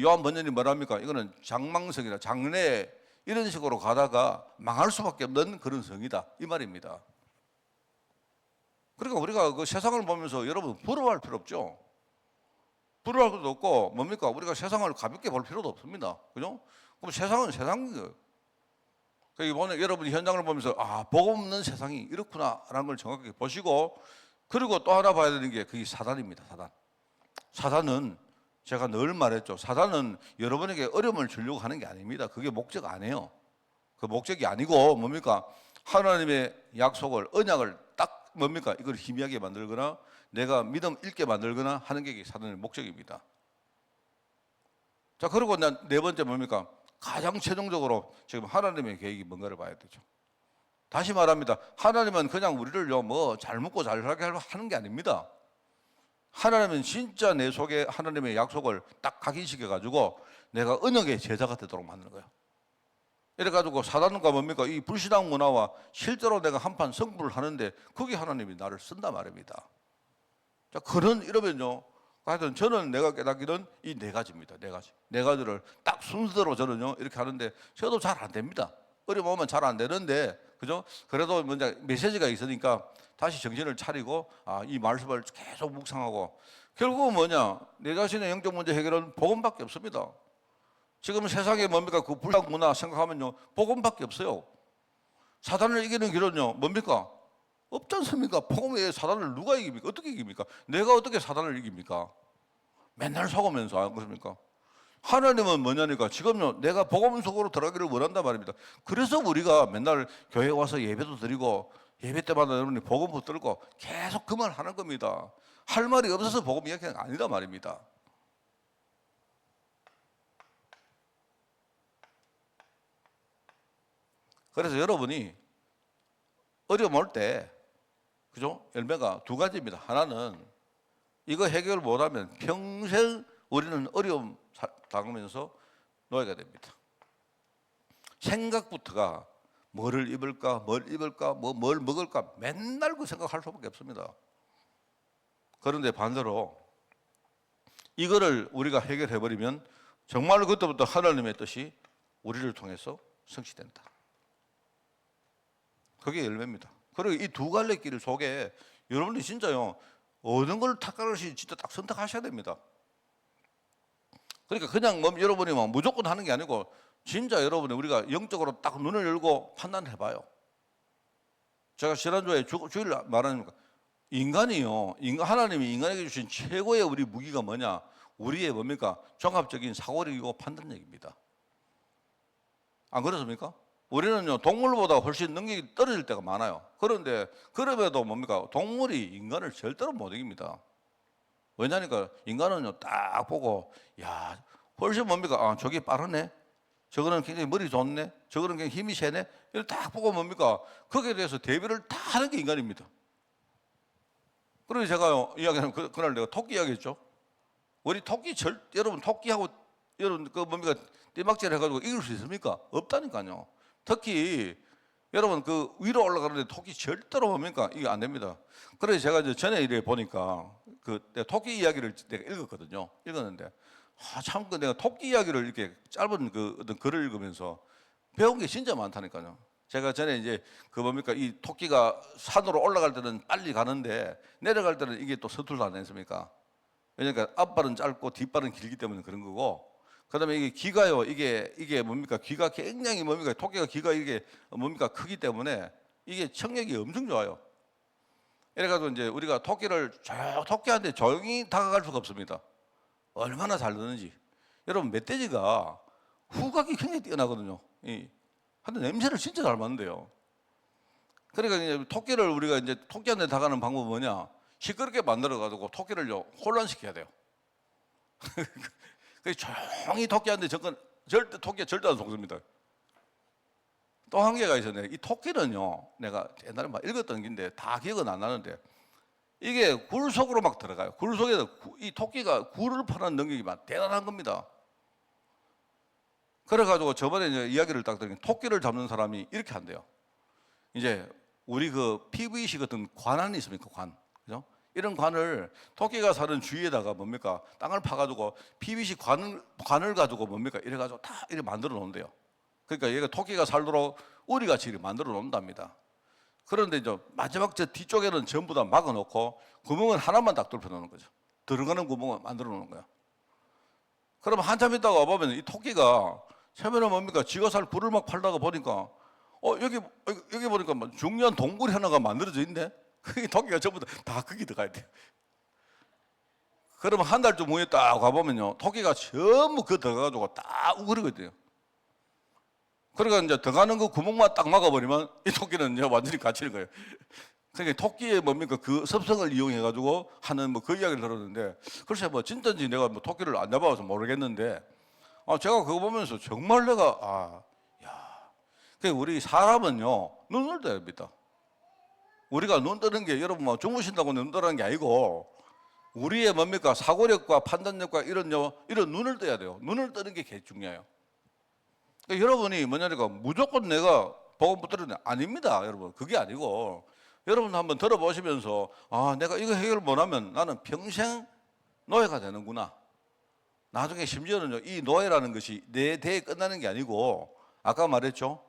[SPEAKER 3] 요한 번연이 뭐랍니까? 이거는 장망성이라 장래 이런 식으로 가다가 망할 수밖에 없는 그런 성이다. 이 말입니다. 그러니까 우리가 그 세상을 보면서 여러분 부러워할 필요 없죠. 부러워할 것도 없고 뭡니까? 우리가 세상을 가볍게 볼 필요도 없습니다. 그죠? 그럼 세상은 세상이에요. 그러니까 여러분이 현장을 보면서 복 없는 세상이 이렇구나라는 걸 정확하게 보시고, 그리고 또 하나 봐야 되는 게 그게 사단입니다. 사단은 제가 늘 말했죠. 사단은 여러분에게 어려움을 주려고 하는 게 아닙니다. 그게 목적 아니에요. 그 목적이 아니고 뭡니까? 하나님의 약속을, 언약을 딱 뭡니까? 이걸 희미하게 만들거나 내가 믿음 잃게 만들거나 하는 게 사단의 목적입니다. 자, 그리고 네 번째 뭡니까? 가장 최종적으로 지금 하나님의 계획이 뭔가를 봐야 되죠. 다시 말합니다. 하나님은 그냥 우리를요 뭐 잘 먹고 잘 살게 하는 게 아닙니다. 하나님은 진짜 내 속에 하나님의 약속을 딱 각인시켜 가지고 내가 언약의 제자가 되도록 만드는 거예요. 이래 가지고 사단과 뭡니까? 이 불신앙 문화와 실제로 내가 한판 승부를 하는데 거기 하나님이 나를 쓴다 말입니다. 자, 그런 이러면요. 하여튼 저는 내가 깨닫기는 이 네 가지입니다. 네 가지. 네 가지를 딱 순서대로 저는요 이렇게 하는데 저도 잘 안 됩니다. 어려우면 잘 안 되는데 그죠? 그래도 먼저 메시지가 있으니까 다시 정신을 차리고 이 말씀을 계속 묵상하고 결국은 뭐냐? 내 자신의 영적 문제 해결은 복음밖에 없습니다. 지금 세상에 뭡니까? 그 불량 문화 생각하면요 복음밖에 없어요. 사단을 이기는 길은요 뭡니까? 없지 않습니까? 복음에 사단을 누가 이깁니까? 어떻게 이깁니까? 내가 어떻게 사단을 이깁니까? 맨날 속으면서 안 그렇습니까? 하나님은 뭐냐니까 지금요 내가 복음 속으로 들어가기를 원한단 말입니다. 그래서 우리가 맨날 교회 와서 예배도 드리고 예배 때마다 여러분이 복음 붙들고 계속 그 말 하는 겁니다. 할 말이 없어서 복음 이야기가 아니다 말입니다. 그래서 여러분이 어려움 올 때 그죠? 열매가 두 가지입니다. 하나는 이거 해결 못하면 평생 우리는 어려움 당하면서 노예가 됩니다. 생각부터가 뭐를 입을까, 뭘 먹을까 맨날 그 생각할 수밖에 없습니다. 그런데 반대로 이거를 우리가 해결해버리면 정말 그때부터 하나님의 뜻이 우리를 통해서 성취된다. 그게 열매입니다. 그리고 이 두 갈래 길 속에 여러분이 진짜요 어느 걸 탁하시 진짜 딱 선택하셔야 됩니다. 그러니까 그냥 뭐 여러분이 막 무조건 하는 게 아니고 진짜 여러분이 우리가 영적으로 딱 눈을 열고 판단해봐요. 제가 지난주에 주일 말하니까 인간이요 하나님이 인간에게 주신 최고의 우리 무기가 뭐냐? 우리의 뭡니까? 종합적인 사고력이고 판단력입니다. 안 그렇습니까? 우리는요 동물보다 훨씬 능력이 떨어질 때가 많아요. 그런데 그럼에도 뭡니까? 동물이 인간을 절대로 못 이깁니다. 왜냐니까 인간은요 딱 보고 야 훨씬 뭡니까? 저기 빠르네. 저거는 굉장히 머리 좋네. 저거는 굉장히 힘이 세네. 이렇게 딱 보고 뭡니까? 거기에 대해서 대비를 다 하는 게 인간입니다. 그래서 제가요 이야기하면 그날 내가 토끼 이야기했죠. 우리 토끼 여러분 토끼하고 여러분 그 뭡니까? 띠막질 해가지고 이길 수 있습니까? 없다니까요. 특히 여러분 그 위로 올라가는데 토끼 절대로 뭡니까? 이게 안 됩니다. 그래서 제가 이제 전에 이래 보니까 그 내가 토끼 이야기를 내가 읽었거든요. 읽었는데 참 그 내가 토끼 이야기를 이렇게 짧은 그 어떤 글을 읽으면서 배운 게 진짜 많다니까요. 제가 전에 이제 그 뭡니까? 이 토끼가 산으로 올라갈 때는 빨리 가는데 내려갈 때는 이게 또 서툴지 않습니까? 그러니까 앞발은 짧고 뒷발은 길기 때문에 그런 거고. 그다음에 이게 귀가요. 이게 뭡니까? 귀가 굉장히 뭡니까? 토끼가 귀가 이게 뭡니까? 크기 때문에 이게 청력이 엄청 좋아요. 이래가지고 이제 우리가 토끼한테 조용히 다가갈 수가 없습니다. 얼마나 잘 듣는지. 여러분 멧돼지가 후각이 굉장히 뛰어나거든요. 근데 냄새를 진짜 잘 맡는데요. 그러니까 이제 토끼를 우리가 이제 토끼한테 다가가는 방법은 뭐냐? 시끄럽게 만들어가지고 토끼를요 혼란시켜야 돼요. 그래서 조용히 토끼한테 토끼가 절대 안 속습니다. 또 한 개가 있어요. 이 토끼는요, 내가 옛날에 막 읽었던 게인데 다 기억은 안 나는데 이게 굴 속으로 막 들어가요. 굴 속에서 이 토끼가 굴을 파는 능력이 막 대단한 겁니다. 그래가지고 저번에 이제 이야기를 딱 들으니 토끼를 잡는 사람이 이렇게 한대요. 이제 우리 그 PVC 같은 관안이 있습니까? 관. 그죠? 이런 관을 토끼가 사는 주위에다가 뭡니까? 땅을 파가지고 PVC 관을 가지고 뭡니까? 이래가지고 다 이렇게 만들어 놓는데요. 그러니까 얘가 토끼가 살도록 우리같이 이렇게 만들어 놓는답니다. 그런데 이제 마지막 저 뒤쪽에는 전부 다 막아 놓고 구멍은 하나만 딱 뚫어 놓는 거죠. 들어가는 구멍을 만들어 놓는 거야. 그러면 한참 있다가 와보면 이 토끼가 처음에는 뭡니까? 지가 살 굴을 막 팔다가 보니까 여기 보니까 뭐 중요한 동굴이 하나가 만들어져 있네. 그 토끼가 전부 다 거기 들어가야 돼요. 그러면 한 달쯤 후에 딱 가보면요, 토끼가 전부 그 들어가가지고 딱 우그리고 있대요. 그러니까 이제 들어가는 그 구멍만 딱 막아버리면 이 토끼는 이제 완전히 갇히는 거예요. 그러니까 토끼의 뭡니까 그 습성을 이용해 가지고 하는 뭐 그 이야기를 들었는데, 글쎄 뭐 진짜인지 내가 뭐 토끼를 안 잡아서 모르겠는데, 제가 그거 보면서 정말 내가 그 우리 사람은요 눈을 떠야 됩니다. 우리가 눈 뜨는 게 여러분 뭐 주무신다고 눈 뜨라는 게 아니고, 우리의 뭡니까 사고력과 판단력과 이런 눈을 떠야 돼요. 눈을 뜨는 게 제일 중요해요. 그러니까 여러분이 뭐냐니까 무조건 내가 복음 붙들으면 아닙니다, 여러분. 그게 아니고 여러분 한번 들어보시면서 내가 이거 해결 못하면 나는 평생 노예가 되는구나. 나중에 심지어는요 이 노예라는 것이 내 대에 끝나는 게 아니고, 아까 말했죠.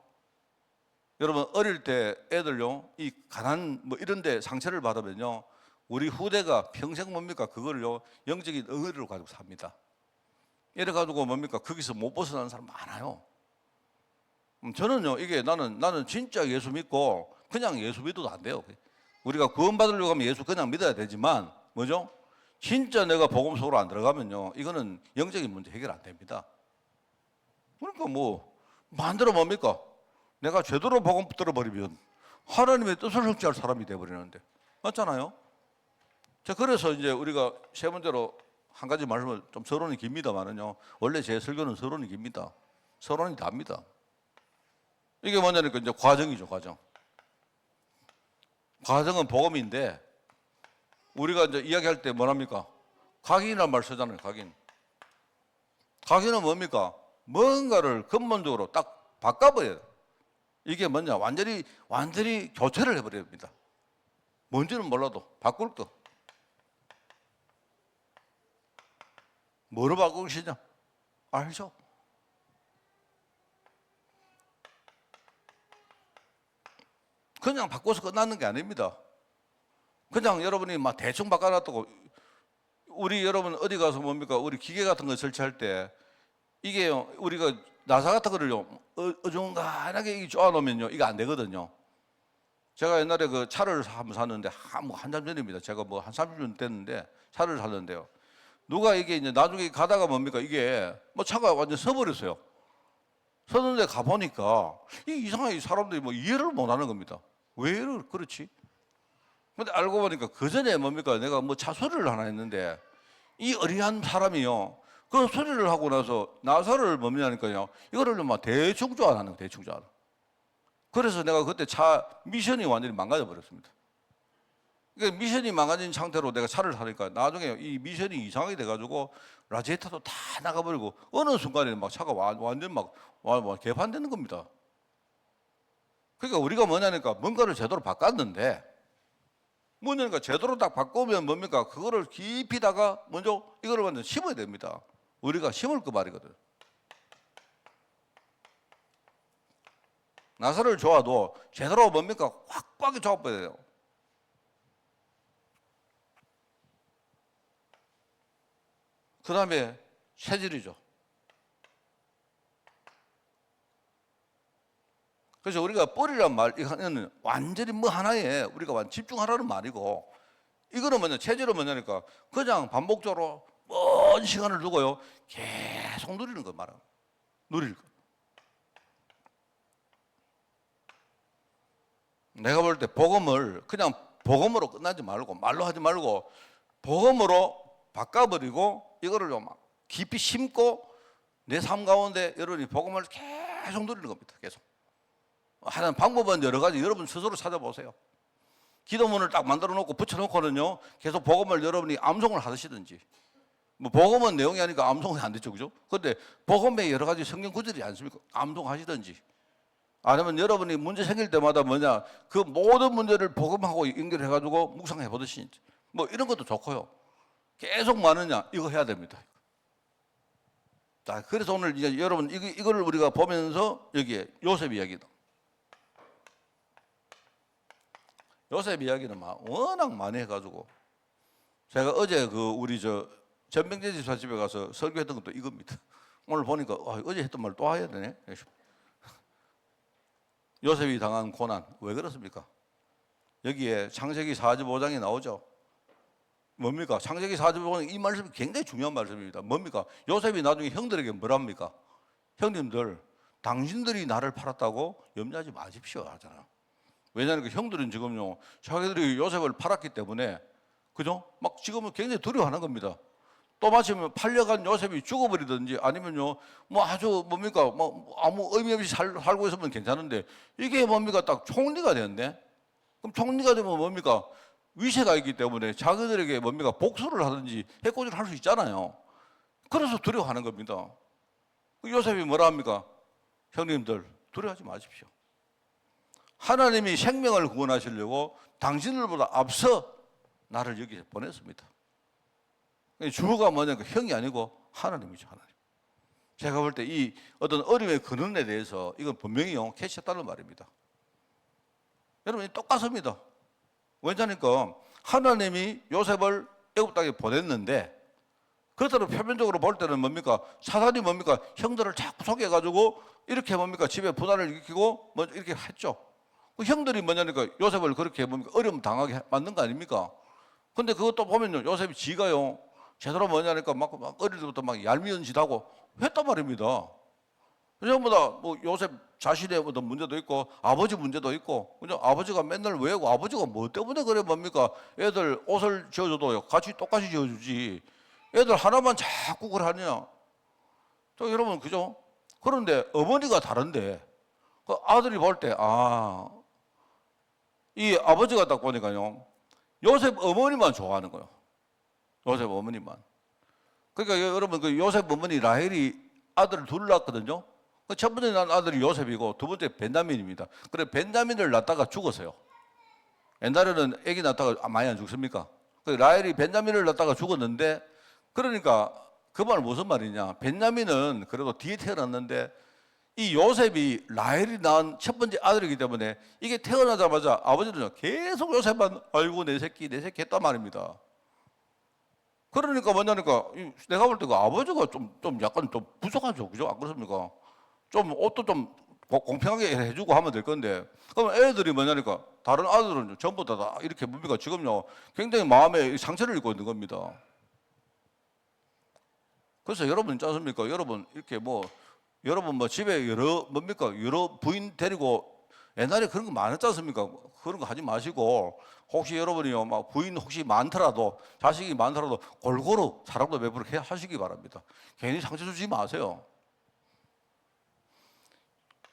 [SPEAKER 3] 여러분 어릴 때 애들요 이 가난 뭐 이런 데 상처를 받으면요 우리 후대가 평생 뭡니까 그거를요 영적인 응어리로 가지고 삽니다. 이래 가지고 뭡니까 거기서 못 벗어나는 사람 많아요. 저는요 이게 나는 진짜 예수 믿고 그냥 예수 믿어도 안 돼요. 우리가 구원받으려고 하면 예수 그냥 믿어야 되지만 뭐죠? 진짜 내가 복음 속으로 안 들어가면요 이거는 영적인 문제 해결 안 됩니다. 그러니까 뭐 만들어 뭡니까? 내가 제대로 복음 들어버리면 하나님의 뜻을 성취할 사람이 되어버리는데, 맞잖아요? 자, 그래서 이제 우리가 세 번째로 한 가지 말씀을 좀 서론이 깁니다만은요 원래 제 설교는 서론이 깁니다. 서론이 답니다. 이게 뭐냐니까 이제 과정이죠. 과정은 복음인데, 우리가 이제 이야기할 때 뭐랍니까? 각인이라는 말 쓰잖아요. 각인은 뭡니까? 뭔가를 근본적으로 딱 바꿔버려요. 이게 뭐냐? 완전히 교체를 해버려야 됩니다. 뭔지는 몰라도 바꿀 거. 뭐로 바꾸시냐? 알죠? 그냥 바꿔서 끝나는 게 아닙니다. 그냥 여러분이 막 대충 바꿔놨다고, 우리 여러분 어디 가서 뭡니까? 우리 기계 같은 거 설치할 때 이게 우리가 나사 같은 거를요 어중간하게 쪼아놓으면요 이게 안 되거든요. 제가 옛날에 그 차를 한번 샀는데 한참 전입니다. 제가 뭐 한 30년 됐는데 차를 샀는데요. 누가 이게 이제 나중에 가다가 뭡니까 이게 뭐 차가 완전 서버렸어요. 서는데 가보니까 이상하게 사람들이 뭐 이해를 못 하는 겁니다. 왜 그렇지? 근데 알고 보니까 그 전에 뭡니까 내가 뭐 차 수리를 하나 했는데, 이 어리한 사람이요 그 수리를 하고 나서 나사를 뭡니까요 이거를 막 대충 쪼아나는 거예요. 대충 쪼아. 그래서 내가 그때 차 미션이 완전히 망가져 버렸습니다. 그러니까 미션이 망가진 상태로 내가 차를 타니까 나중에 이 미션이 이상하게 돼가지고 라디에이터도 다 나가버리고 어느 순간에 막 차가 완전 막 개판되는 겁니다. 그러니까 우리가 뭐냐니까 뭔가를 제대로 바꿨는데, 뭐냐니까 제대로 딱 바꾸면 뭡니까 그거를 깊이다가 먼저 이거를 완전 심어야 됩니다. 우리가 심을 그 말이거든. 나사를 좋아도 제대로 뭡니까 확박하게 조아버려야 돼요. 그 다음에 체질이죠. 그래서 우리가 뿌리란 말, 이거는 완전히 뭐 하나에 우리가 집중하라는 말이고, 이거는 뭐냐, 체질은 뭐냐니까 그냥 반복적으로 먼 시간을 두고요 계속 누리는 거 말이야. 누릴 거. 내가 볼 때 복음을 그냥 복음으로 끝나지 말고, 말로 하지 말고 복음으로 바꿔버리고 이거를 좀 깊이 심고 내 삶 가운데 여러분이 복음을 계속 누리는 겁니다. 계속 하는 방법은 여러 가지 여러분 스스로 찾아보세요. 기도문을 딱 만들어 놓고 붙여놓고는요 계속 복음을 여러분이 암송을 하시든지, 뭐 복음은 내용이 아니까 암송이 안 되죠, 그죠? 그런데 복음에 여러 가지 성경 구절이 않습니까? 암송하시든지, 아니면 여러분이 문제 생길 때마다 뭐냐 그 모든 문제를 복음하고 연결해가지고 묵상해 보듯이 뭐 이런 것도 좋고요. 계속 많으냐 이거 해야 됩니다. 자, 그래서 오늘 이제 여러분 이거를 우리가 보면서 여기에 요셉 이야기다. 요셉 이야기는 워낙 많이 해가지고, 제가 어제 그 우리 전병재 집사 집에 가서 설교했던 것도 이겁니다. 오늘 보니까 어제 했던 말 또 해야 되네. 요셉이 당한 고난 왜 그렇습니까? 여기에 창세기 45장이 나오죠. 뭡니까? 창세기 45장 이 말씀이 굉장히 중요한 말씀입니다. 뭡니까? 요셉이 나중에 형들에게 뭐랍니까? 형님들 당신들이 나를 팔았다고 염려하지 마십시오 하잖아. 왜냐하면 그 형들은 지금요 자기들이 요셉을 팔았기 때문에 그죠? 막 지금은 굉장히 두려워하는 겁니다. 또 마침 팔려간 요셉이 죽어버리든지 아니면요 뭐 아주 뭡니까 뭐 아무 의미 없이 살고 있으면 괜찮은데 이게 뭡니까 딱 총리가 되는데 그럼 총리가 되면 뭡니까 위세가 있기 때문에 자기들에게 뭡니까 복수를 하든지 해코지를 할 수 있잖아요. 그래서 두려워하는 겁니다. 요셉이 뭐라 합니까? 형님들 두려워하지 마십시오. 하나님이 생명을 구원하시려고 당신들보다 앞서 나를 여기 보냈습니다. 주가 뭐냐면 형이 아니고 하나님이죠. 하나님. 제가 볼 때 이 어떤 어림의 근원에 대해서 이건 분명히 캐치했다는 말입니다. 여러분 똑같습니다. 왜냐니까 하나님이 요셉을 애굽 땅에 보냈는데 그렇다고 표면적으로 볼 때는 뭡니까? 사단이 뭡니까? 형들을 자꾸 속여가지고 이렇게 뭡니까? 집에 분란을 일으키고 뭐 이렇게 했죠. 그 형들이 뭐냐니까 요셉을 그렇게 뭡니까? 어려움 당하게 만든 거 아닙니까? 근데 그것도 보면요. 요셉이 지가요. 제대로 뭐냐니까 막 어릴 때부터 막 얄미운 짓 하고 했단 말입니다. 전부 다 뭐 요셉 자신의 어떤 문제도 있고 아버지 문제도 있고 그죠? 아버지가 맨날 왜고 아버지가 뭐 때문에 그래 뭡니까? 애들 옷을 지어줘도 같이 똑같이 지어주지. 애들 하나만 자꾸 그래 하냐? 저 여러분 그죠? 그런데 어머니가 다른데 그 아들이 볼 때 이 아버지가 딱 보니까요 요셉 어머니만 좋아하는 거예요. 요셉 어머니만. 그러니까 여러분 그 요셉 어머니 라헬이 아들을 둘 낳았거든요. 그 첫 번째 낳은 아들이 요셉이고 두 번째 벤자민입니다. 그래 벤자민을 낳다가 죽었어요. 옛날에는 아기 낳다가 많이 안 죽습니까? 그 라헬이 벤자민을 낳다가 죽었는데 그러니까 그 말 무슨 말이냐? 벤자민은 그래도 뒤에 태어났는데 이 요셉이 라헬이 낳은 첫 번째 아들이기 때문에 이게 태어나자마자 아버지는 계속 요셉만 아이고 내 새끼 했단 말입니다. 그러니까 뭐냐니까 내가 볼 때 그 아버지가 좀 약간 좀 부족하죠. 그죠? 안 그렇습니까? 좀 옷도 좀 공평하게 해주고 하면 될 건데 그럼 애들이 뭐냐니까 다른 아들은 전부 다 이렇게 뭡니까? 지금요 굉장히 마음에 상처를 입고 있는 겁니다. 그래서 여러분 있지 않습니까? 여러분 이렇게 여러분 집에 여러 부인 데리고 옛날에 그런 거 많았지 않습니까? 그런 거 하지 마시고 혹시 여러분이요 막 부인 혹시 많더라도 자식이 많더라도 골고루 사랑도 베풀게 하시기 바랍니다. 괜히 상처 주지 마세요.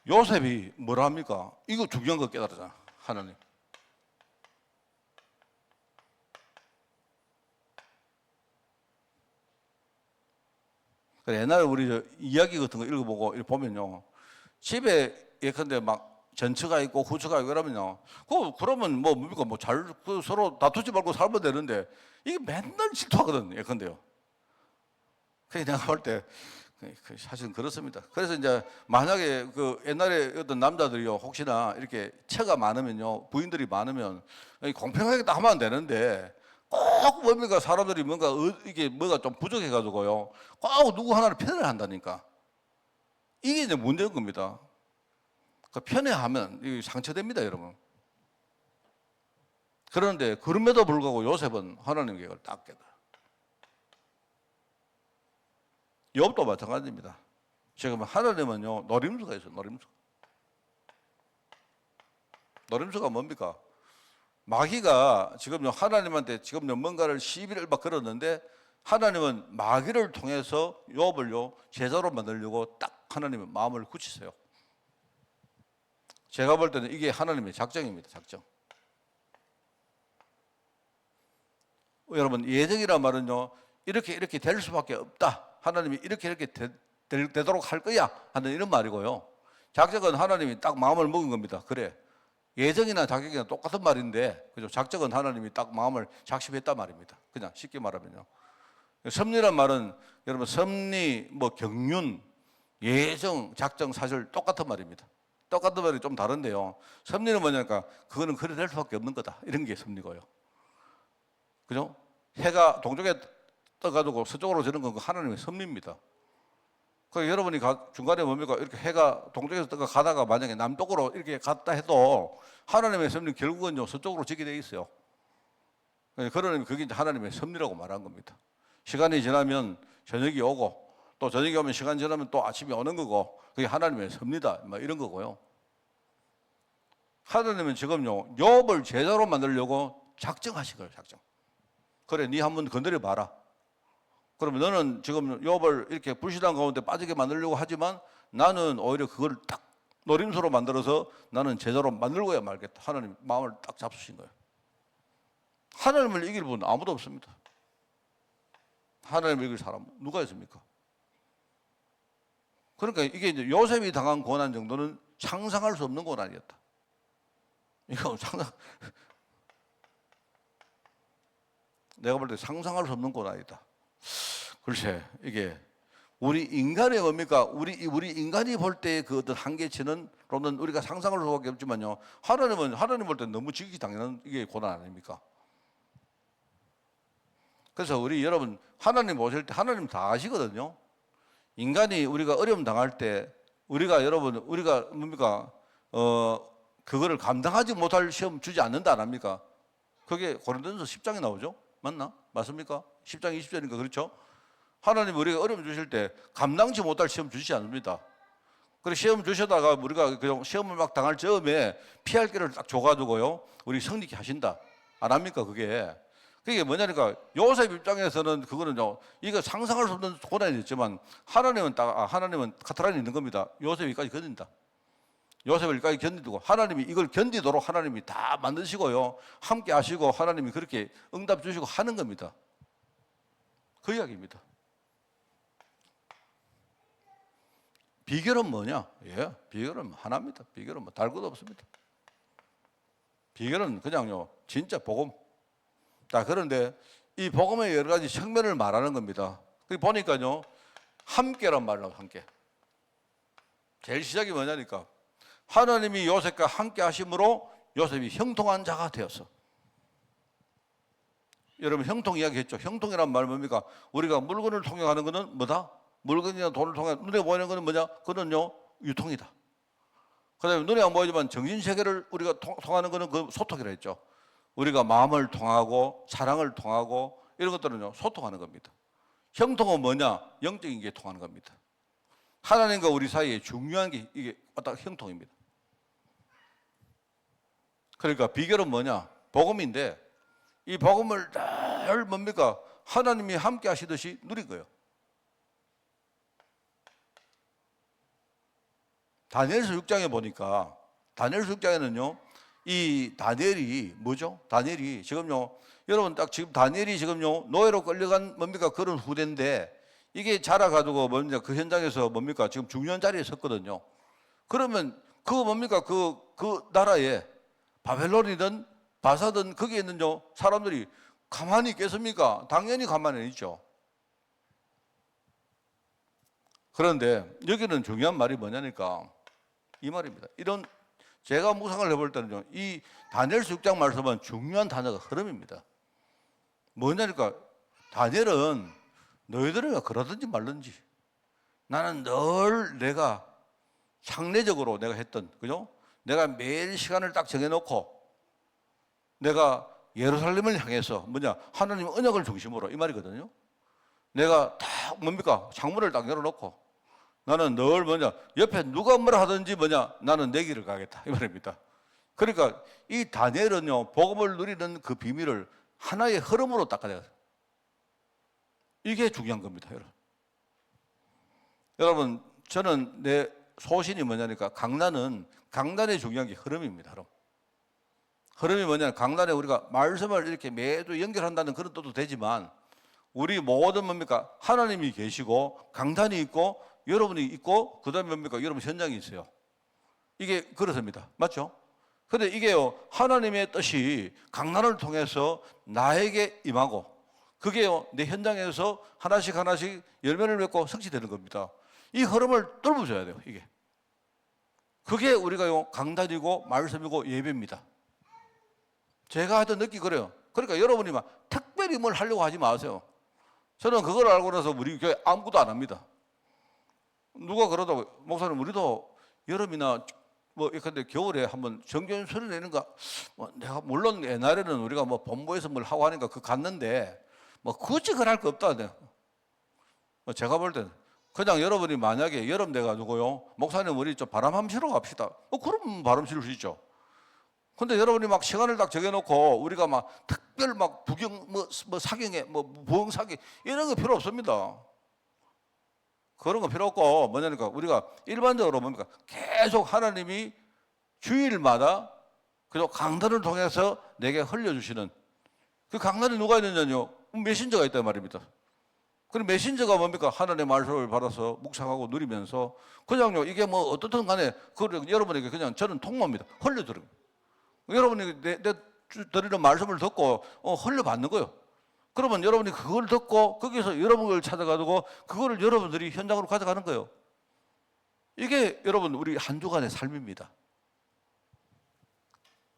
[SPEAKER 3] 요셉이 뭐라 합니까? 이거 중요한 거 깨달았잖아. 하나님. 옛날에 우리 이야기 같은 거 읽어보고 이렇게 보면요. 집에 예컨대 막 전처가 있고 후처가 있고 그러면요. 그러면 뭡니까? 서로 다투지 말고 살면 되는데 이게 맨날 질투하거든. 예컨대요. 그래서 내가 볼 때 사실은 그렇습니다. 그래서 이제 만약에 그 옛날에 어떤 남자들이요 혹시나 이렇게 처가 많으면요 부인들이 많으면 공평하게 다 하면 되는데 꼭 뭡니까 사람들이 이게 뭐가 좀 부족해가지고요 꼭 누구 하나를 편애를 한다니까 이게 이제 문제인 겁니다. 그 편애하면 이 상처됩니다 여러분. 그런데 그럼에도 불구하고 요셉은 하나님 계획을 딱 깨달아. 욥도 마찬가지입니다. 지금 하나님은요 노림수가 있어요. 노림수가 뭡니까? 마귀가 지금요 하나님한테 지금요 뭔가를 시비를 막 걸었는데 하나님은 마귀를 통해서 욥을요 제자로 만들려고 딱 하나님의 마음을 굳히세요. 제가 볼 때는 이게 하나님의 작정입니다. 작정. 여러분 예정이란 말은요 이렇게 될 수밖에 없다. 하나님이 이렇게 되도록 할 거야 하는 이런 말이고요. 작정은 하나님이 딱 마음을 먹은 겁니다. 그래 예정이나 작정이나 똑같은 말인데 그죠? 작정은 하나님이 딱 마음을 작심했단 말입니다. 그냥 쉽게 말하면요. 섭리란 말은 여러분 섭리, 경륜, 예정, 작정 사실 똑같은 말입니다. 똑같은 말이 좀 다른데요. 섭리는 뭐냐니까 그거는 그래 될 수밖에 없는 거다. 이런 게 섭리고요. 그죠? 해가 동쪽에 떠가지고 서쪽으로 지는 건 하나님의 섭리입니다. 그 여러분이 중간에 뭡니까? 이렇게 해가 동쪽에서 떠가 가다가 만약에 남쪽으로 이렇게 갔다 해도 하나님의 섭리 결국은요 서쪽으로 지게 돼 있어요. 그러니 그게 이제 하나님의 섭리라고 말한 겁니다. 시간이 지나면 저녁이 오고 또 저녁에 오면 시간 지나면 또 아침이 오는 거고 그게 하나님의 섭니다. 뭐 이런 거고요. 하나님은 지금요 욥을 제자로 만들려고 작정하신 거예요. 작정. 그래, 네 한번 건드려 봐라. 그러면 너는 지금 욥을 이렇게 불신앙 가운데 빠지게 만들려고 하지만 나는 오히려 그걸 딱 노림수로 만들어서 나는 제자로 만들고야 말겠다. 하나님 마음을 딱 잡수신 거예요. 하나님을 이길 분은 아무도 없습니다. 하나님을 이길 사람 누가 있습니까? 그러니까 이게 이제 요셉이 당한 고난 정도는 상상할 수 없는 고난이었다. 이거 내가 볼 때 상상할 수 없는 고난이다. 글쎄, 이게 우리 인간의 뭡니까? 우리 인간이 볼 때 그 어떤 한계치는 로는 우리가 상상할 수밖에 없지만요. 하나님 볼 때 너무 지극히 당연한 이게 고난 아닙니까? 그래서 우리 여러분 하나님 보실 때 하나님 다 아시거든요. 인간이 우리가 어려움 당할 때 우리가 뭡니까? 그거를 감당하지 못할 시험 주지 않는다 안 합니까? 그게 고린도전서 10장에 나오죠. 맞나? 맞습니까? 10장 20절이니까 그렇죠? 하나님 우리가 어려움 주실 때 감당치 못할 시험 주시지 않습니다. 그리고 시험 주시다가 우리가 그냥 시험을 막 당할 즈음에 피할 길을 딱 줘가지고요 우리 성리케 하신다. 안 합니까? 그게 뭐냐니까 요셉 입장에서는 그거는요 이거 상상할 수 없는 고난이 있지만 하나님은 카타란이 있는 겁니다. 요셉이 여기까지 견딘다. 요셉을 여기까지 견디고 하나님이 이걸 견디도록 하나님이 다 만드시고요 함께 하시고 하나님이 그렇게 응답 주시고 하는 겁니다. 그 이야기입니다. 비결은 뭐냐? 비결은 하나입니다. 비결은 뭐 다를 것도 없습니다. 비결은 그냥요 진짜 복음. 자, 그런데 이 복음의 여러 가지 측면을 말하는 겁니다. 보니까요 함께란 말로 함께. 제일 시작이 뭐냐니까 하나님이 요셉과 함께 하심으로 요셉이 형통한 자가 되었어. 여러분 형통 이야기 했죠. 형통이란 말은 뭡니까? 우리가 물건을 통용하는 것은 뭐다? 물건이나 돈을 통해 눈에 보이는 것은 뭐냐? 그거는요 유통이다. 그다음에 눈에 안 보이지만 정신세계를 우리가 통하는 것은 그 소통이라 했죠. 우리가 마음을 통하고 사랑을 통하고 이런 것들은요 소통하는 겁니다. 형통은 뭐냐? 영적인 게 통하는 겁니다. 하나님과 우리 사이에 중요한 게 이게 딱 형통입니다. 그러니까 비결은 뭐냐? 복음인데 이 복음을 늘 뭡니까? 하나님이 함께 하시듯이 누린 거예요. 다니엘서 6장에 보니까 다니엘서 6장에는요 이 다니엘이 뭐죠? 다니엘이 지금요 여러분 딱 지금 다니엘이 지금요 노예로 끌려간 뭡니까? 그런 후대인데 이게 자라가지고 뭡니까? 그 현장에서 뭡니까? 지금 중요한 자리에 섰거든요. 그러면 그 뭡니까? 그 나라에 바벨론이든 바사든 거기에 있는 사람들이 가만히 있겠습니까? 당연히 가만히 있죠. 그런데 여기는 중요한 말이 뭐냐니까 이 말입니다. 이런 제가 묵상을 해볼 때는요 이 다니엘서 6장 말씀은 중요한 단어가 흐름입니다. 뭐냐니까 다니엘은 너희들이 그러든지 말든지 나는 늘 내가 상례적으로 내가 했던 그죠? 내가 매일 시간을 딱 정해놓고 내가 예루살렘을 향해서 뭐냐 하나님 언약을 중심으로 이 말이거든요. 내가 딱 뭡니까 창문을 딱 열어놓고 나는 늘 뭐냐 옆에 누가 뭐라 하든지 뭐냐 나는 내 길을 가겠다 이 말입니다. 그러니까 이 다니엘은요 복음을 누리는 그 비밀을 하나의 흐름으로 닦아내요. 이게 중요한 겁니다, 여러분. 여러분 저는 내 소신이 뭐냐니까 강단의 중요한 게 흐름입니다. 흐름이 뭐냐 강단에 우리가 말씀을 이렇게 매주 연결한다는 그런 뜻도 되지만 우리 모든 뭡니까 하나님이 계시고 강단이 있고 여러분이 있고 그 다음에 뭡니까 여러분 현장이 있어요. 이게 그렇습니다. 맞죠? 그런데 이게요 하나님의 뜻이 강단을 통해서 나에게 임하고 그게요 내 현장에서 하나씩 열매를 맺고 성취되는 겁니다. 이 흐름을 뚫어줘야 돼요. 이게 그게 우리가요 강단이고 말씀이고 예배입니다. 제가 하여튼 느끼 그래요. 그러니까 여러분이 막 특별히 뭘 하려고 하지 마세요. 저는 그걸 알고 나서 우리 교회 아무것도 안 합니다. 누가 그러다고 목사님 우리도 여름이나 뭐 근데 겨울에 한번 정교연 소리 내는가 내가 물론 옛날에는 우리가 뭐 본부에서 뭘 하고 하니까 그 갔는데 뭐 굳이 그럴 거 없다. 제가 볼 때는 그냥 여러분이 만약에 여름 돼가지고요, 목사님 우리 좀 바람 한번 쉬러 갑시다. 그럼 바람 쉴 수 있죠. 근데 여러분이 막 시간을 딱 정해놓고 우리가 막 특별 막 부경 뭐 사경에 뭐 부흥 사경 이런 거 필요 없습니다. 그런 거 필요 없고 뭐냐니까 우리가 일반적으로 뭡니까 계속 하나님이 주일마다 그리고 강단을 통해서 내게 흘려주시는 그 강단이 누가 있느냐요? 메신저가 있단 말입니다. 그럼 메신저가 뭡니까? 하나님의 말씀을 받아서 묵상하고 누리면서 그냥요 이게 뭐 어떻든 간에 그 여러분에게 그냥 저는 통로입니다. 흘려드립니다. 여러분이 내 드리는 말씀을 듣고 흘려받는 거예요. 그러면 여러분이 그걸 듣고 거기서 여러분을 찾아가지고 그거를 여러분들이 현장으로 가져가는 거예요. 이게 여러분 우리 한 주간의 삶입니다.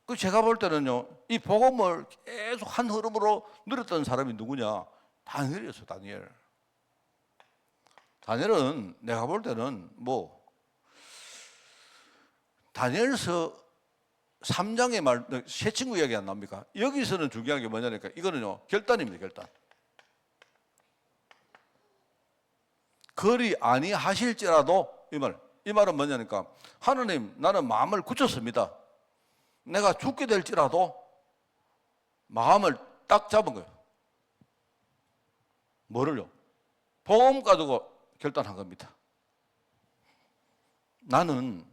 [SPEAKER 3] 그 제가 볼 때는요 이 복음을 계속 한 흐름으로 누렸던 사람이 누구냐? 다니엘이었어요. 다니엘. 다니엘은 내가 볼 때는 다니엘서 3장의 말, 새 친구 이야기 안 나옵니까? 여기서는 중요한 게 뭐냐니까 이거는요 결단입니다. 결단. 그리 아니하실지라도 이 말은 뭐냐니까 하나님 나는 마음을 굳혔습니다. 내가 죽게 될지라도 마음을 딱 잡은 거예요. 뭐를요? 복음 가지고 결단한 겁니다. 나는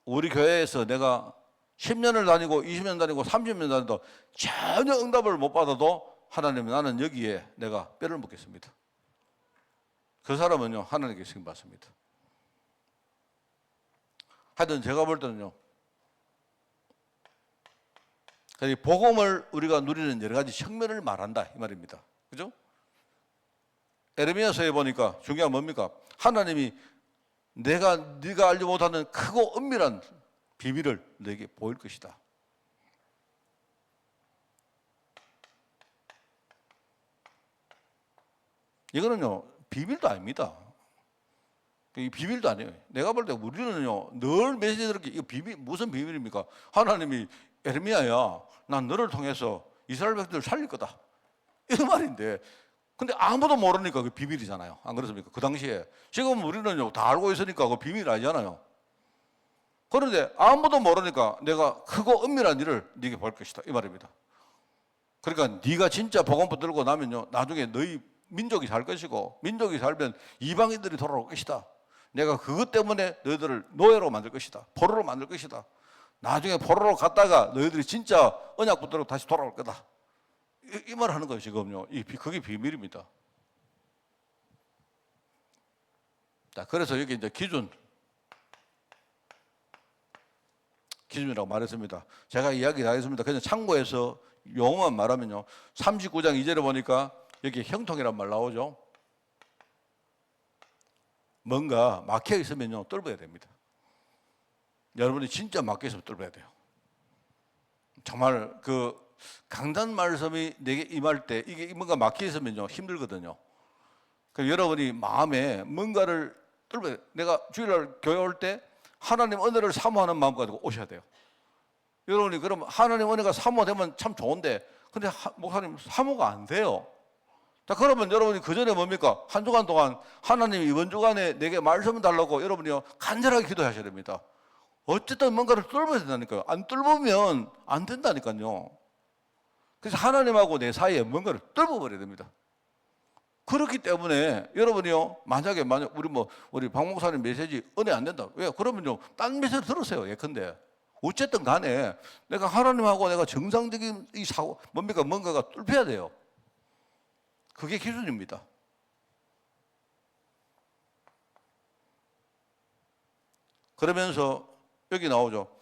[SPEAKER 3] 우리 교회에서 내가 10년을 다니고 20년 다니고 30년 다니도 전혀 응답을 못 받아도 하나님 나는 여기에 내가 뼈를 묻겠습니다. 그 사람은요 하나님께 쓰임 받습니다. 하여튼 제가 볼 때는요 이 복음을 우리가 누리는 여러 가지 측면을 말한다 이 말입니다. 그죠? 에레미야서에 보니까 중요한 뭡니까? 하나님이 네가 알지 못하는 크고 은밀한 비밀을 너에게 보일 것이다. 이거는요 비밀도 아닙니다. 이 비밀도 아니에요. 내가 볼 때 우리는요 늘 메시지 들을게 이거 비밀 무슨 비밀입니까? 하나님이 에레미야야 난 너를 통해서 이스라엘 백성들을 살릴 거다 이 말인데 근데 아무도 모르니까 그 비밀이잖아요. 안 그렇습니까? 그 당시에. 지금 우리는요 다 알고 있으니까 그 비밀 아니잖아요. 그런데 아무도 모르니까 내가 크고 은밀한 일을 네게 볼 것이다 이 말입니다. 그러니까 네가 진짜 복음 붙들고 나면요 나중에 너희 민족이 살 것이고 민족이 살면 이방인들이 돌아올 것이다. 내가 그것 때문에 너희들을 노예로 만들 것이다. 포로로 만들 것이다. 나중에 포로로 갔다가 너희들이 진짜 언약 붙들고 다시 돌아올 거다. 이 말을 하는 거예요 지금요. 그게 비밀입니다. 자, 그래서 여기 이제 기준이라고 말했습니다. 제가 이야기 다 했습니다. 그냥 참고해서 용어만 말하면요. 39장 2절에 보니까 여기 형통이란 말 나오죠. 뭔가 막혀 있으면요 뚫어야 됩니다. 여러분이 진짜 막혀 있으면 뚫어야 돼요. 정말 그 강단 말씀이 내게 임할 때 이게 뭔가 막혀 있으면요 힘들거든요. 그러니까 여러분이 마음에 뭔가를 뚫어야 돼요. 내가 주일날 교회 올 때 하나님 은혜를 사모하는 마음 가지고 오셔야 돼요. 여러분이 그럼 하나님 은혜가 사모되면 참 좋은데 근데 목사님 사모가 안 돼요. 자, 그러면 여러분이 그 전에 뭡니까? 한 주간 동안 하나님 이번 주간에 내게 말씀 달라고 여러분이요 간절하게 기도하셔야 됩니다. 어쨌든 뭔가를 뚫어야 된다니까요. 안 뚫으면 안 된다니까요. 그래서 하나님하고 내 사이에 뭔가를 뚫어버려야 됩니다. 그렇기 때문에 여러분이요 만약 우리 박 목사님 메시지 은혜 안 된다. 왜? 그러면요 딴 메시지 들으세요. 예컨대. 어쨌든 간에 내가 하나님하고 내가 정상적인 이 사고 뭔가가 뚫혀야 돼요. 그게 기준입니다. 그러면서 여기 나오죠.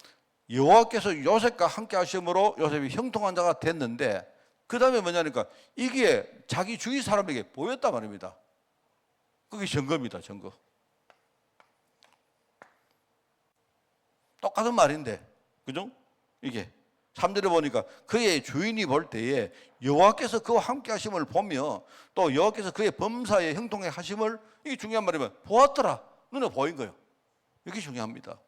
[SPEAKER 3] 여호와께서 요셉과 함께 하심으로 요셉이 형통한 자가 됐는데 그 다음에 뭐냐니까 이게 자기 주위 사람에게 보였단 말입니다. 그게 증거입니다. 증거. 똑같은 말인데 그죠? 이게 3절에 보니까 그의 주인이 볼 때에 여호와께서 그와 함께 하심을 보며 또 여호와께서 그의 범사에 형통해 하심을 이게 중요한 말이면 보았더라. 눈에 보인 거예요. 이게 중요합니다.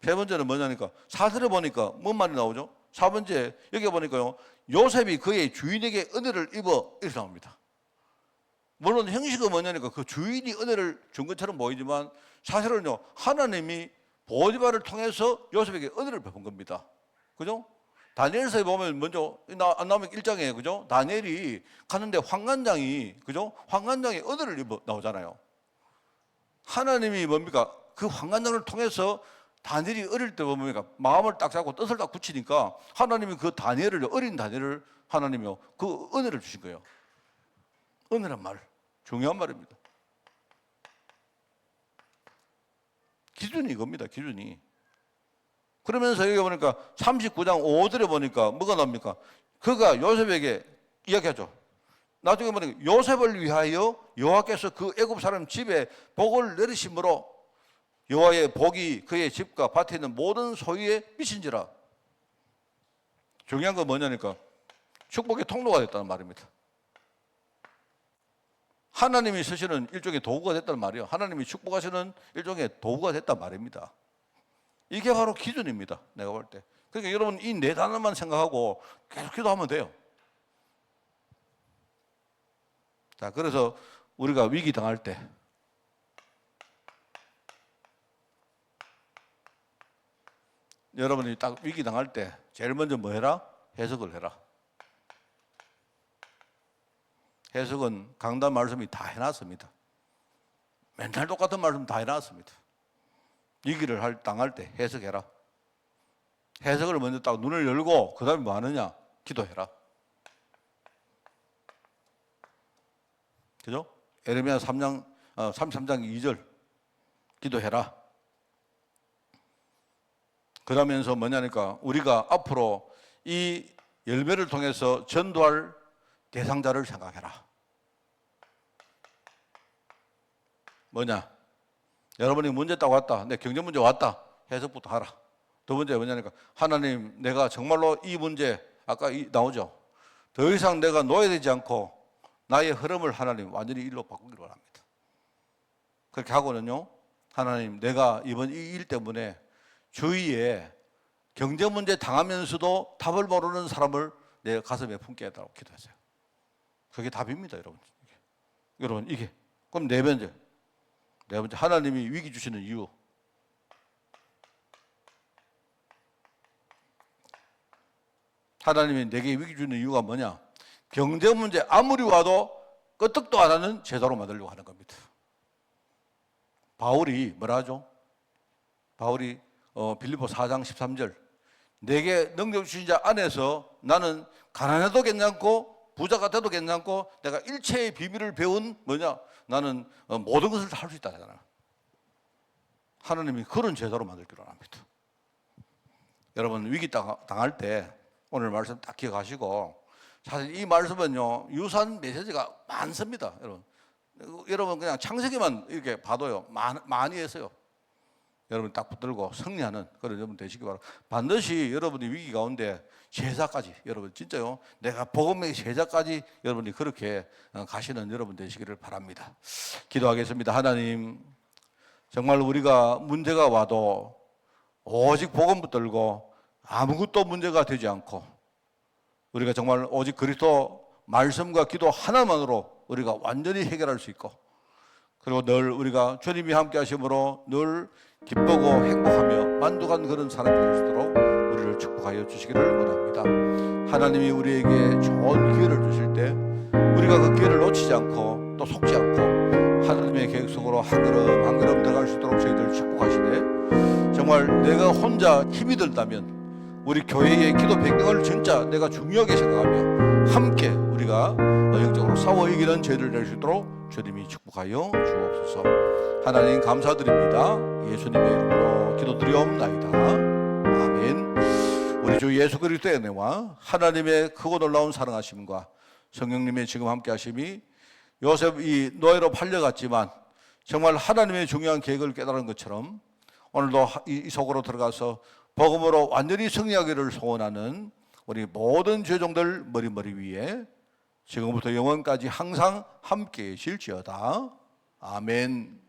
[SPEAKER 3] 세 번째는 뭐냐니까 4절에 보니까 뭔 말이 나오죠? 네 번째, 여기 보니까요, 요셉이 그의 주인에게 은혜를 입어 이렇게 나옵니다. 물론 형식은 뭐냐니까 그 주인이 은혜를 준 것처럼 보이지만 사실은요, 하나님이 보디발을 통해서 요셉에게 은혜를 베푼 겁니다. 그죠? 다니엘서에 보면 먼저 안 나오면 1장에 그죠? 다니엘이 가는데 황관장이 그죠? 황관장이 은혜를 입어 나오잖아요. 하나님이 뭡니까? 그 황관장을 통해서 다니엘이 어릴 때 뭡니까? 마음을 딱 잡고 뜻을 딱 굳히니까 하나님이 그 다니엘을, 어린 다니엘을 하나님이요, 그 은혜를 주신 거예요. 은혜란 말, 중요한 말입니다. 기준이 이겁니다. 기준이. 그러면서 여기 보니까 39장 5절에 보니까 뭐가 나옵니까? 그가 요셉에게 이야기하죠. 나중에 보니까 요셉을 위하여 여호와께서 그 애굽 사람 집에 복을 내리심으로 여호와의 복이 그의 집과 밭에 있는 모든 소유에 미친지라. 중요한 건 뭐냐니까 축복의 통로가 됐다는 말입니다. 하나님이 쓰시는 일종의 도구가 됐다는 말이에요. 하나님이 축복하시는 일종의 도구가 됐단 말입니다. 이게 바로 기준입니다. 내가 볼 때. 그러니까 여러분 이 네 단어만 생각하고 계속 기도하면 돼요. 자, 그래서 우리가 위기 당할 때 여러분이 딱 위기 당할 때 제일 먼저 뭐 해라? 해석을 해라. 해석은 강단 말씀이 다 해놨습니다. 맨날 똑같은 말씀 다 해놨습니다. 위기를 당할 때 해석해라. 해석을 먼저 딱 눈을 열고 그 다음에 뭐 하느냐? 기도해라. 그죠? 에레미야 33장 2절 기도해라. 그러면서 뭐냐니까 우리가 앞으로 이 열매를 통해서 전도할 대상자를 생각해라. 뭐냐? 여러분이 문제 딱 왔다. 내 경제 문제 왔다. 해석부터 하라. 두 번째 뭐냐니까 하나님 내가 정말로 이 문제 아까 나오죠. 더 이상 내가 노예되지 않고 나의 흐름을 하나님 완전히 일로 바꾸기를 원합니다. 그렇게 하고는요. 하나님 내가 이번 이 일 때문에 주위에 경제 문제 당하면서도 답을 모르는 사람을 내 가슴에 품게 해달라고 기도하세요. 그게 답입니다, 여러분. 여러분 이게 그럼 네 번째 하나님이 위기 주시는 이유. 하나님이 내게 위기 주는 이유가 뭐냐? 경제 문제 아무리 와도 끄떡도 안 하는 제도로 만들려고 하는 겁니다. 바울이 뭐라 하죠? 바울이 빌립보 4장 13절 내게 능력 주신 자 안에서 나는 가난해도 괜찮고 부자가 돼도 괜찮고 내가 일체의 비밀을 배운 뭐냐? 나는 모든 것을 다 할 수 있다 하잖아. 하나님이 그런 제도로 만들기로 합니다. 여러분 위기 당할 때 오늘 말씀 딱 기억하시고 사실 이 말씀은요 유사한 메시지가 많습니다. 여러분 그냥 창세기만 이렇게 봐도요 많이 했어요. 여러분 딱 붙들고 승리하는 그런 여러분 되시기 바랍니다. 반드시 여러분이 위기 가운데 제자까지 여러분 진짜요 내가 복음의 제자까지 여러분이 그렇게 가시는 여러분 되시기를 바랍니다. 기도하겠습니다. 하나님 정말 우리가 문제가 와도 오직 복음 붙들고 아무것도 문제가 되지 않고 우리가 정말 오직 그리스도 말씀과 기도 하나만으로 우리가 완전히 해결할 수 있고 그리고 늘 우리가 주님이 함께 하심으로 늘 기쁘고 행복하며 만족한 그런 사람이 될 수 있도록 우리를 축복하여 주시기를 원합니다. 하나님이 우리에게 좋은 기회를 주실 때 우리가 그 기회를 놓치지 않고 또 속지 않고 하나님의 계획 속으로 한 걸음 한 걸음 들어갈 수 있도록 저희들을 축복하시되 정말 내가 혼자 힘이 들다면 우리 교회의 기도 백경을 진짜 내가 중요하게 생각하며 함께 우리가 영적으로 싸워 이기는 저희를 낼 수 있도록 주님이 축복하여 주옵소서. 하나님 감사드립니다. 예수님의 이름으로 기도드리옵나이다. 아멘. 우리 주 예수 그리스도의 은혜와 하나님의 크고 놀라운 사랑하심과 성령님의 지금 함께 하심이 요셉이 노예로 팔려갔지만 정말 하나님의 중요한 계획을 깨달은 것처럼 오늘도 이 속으로 들어가서 복음으로 완전히 승리하기를 소원하는 우리 모든 죄종들 머리 위에 지금부터 영원까지 항상 함께 계실지어다. 아멘.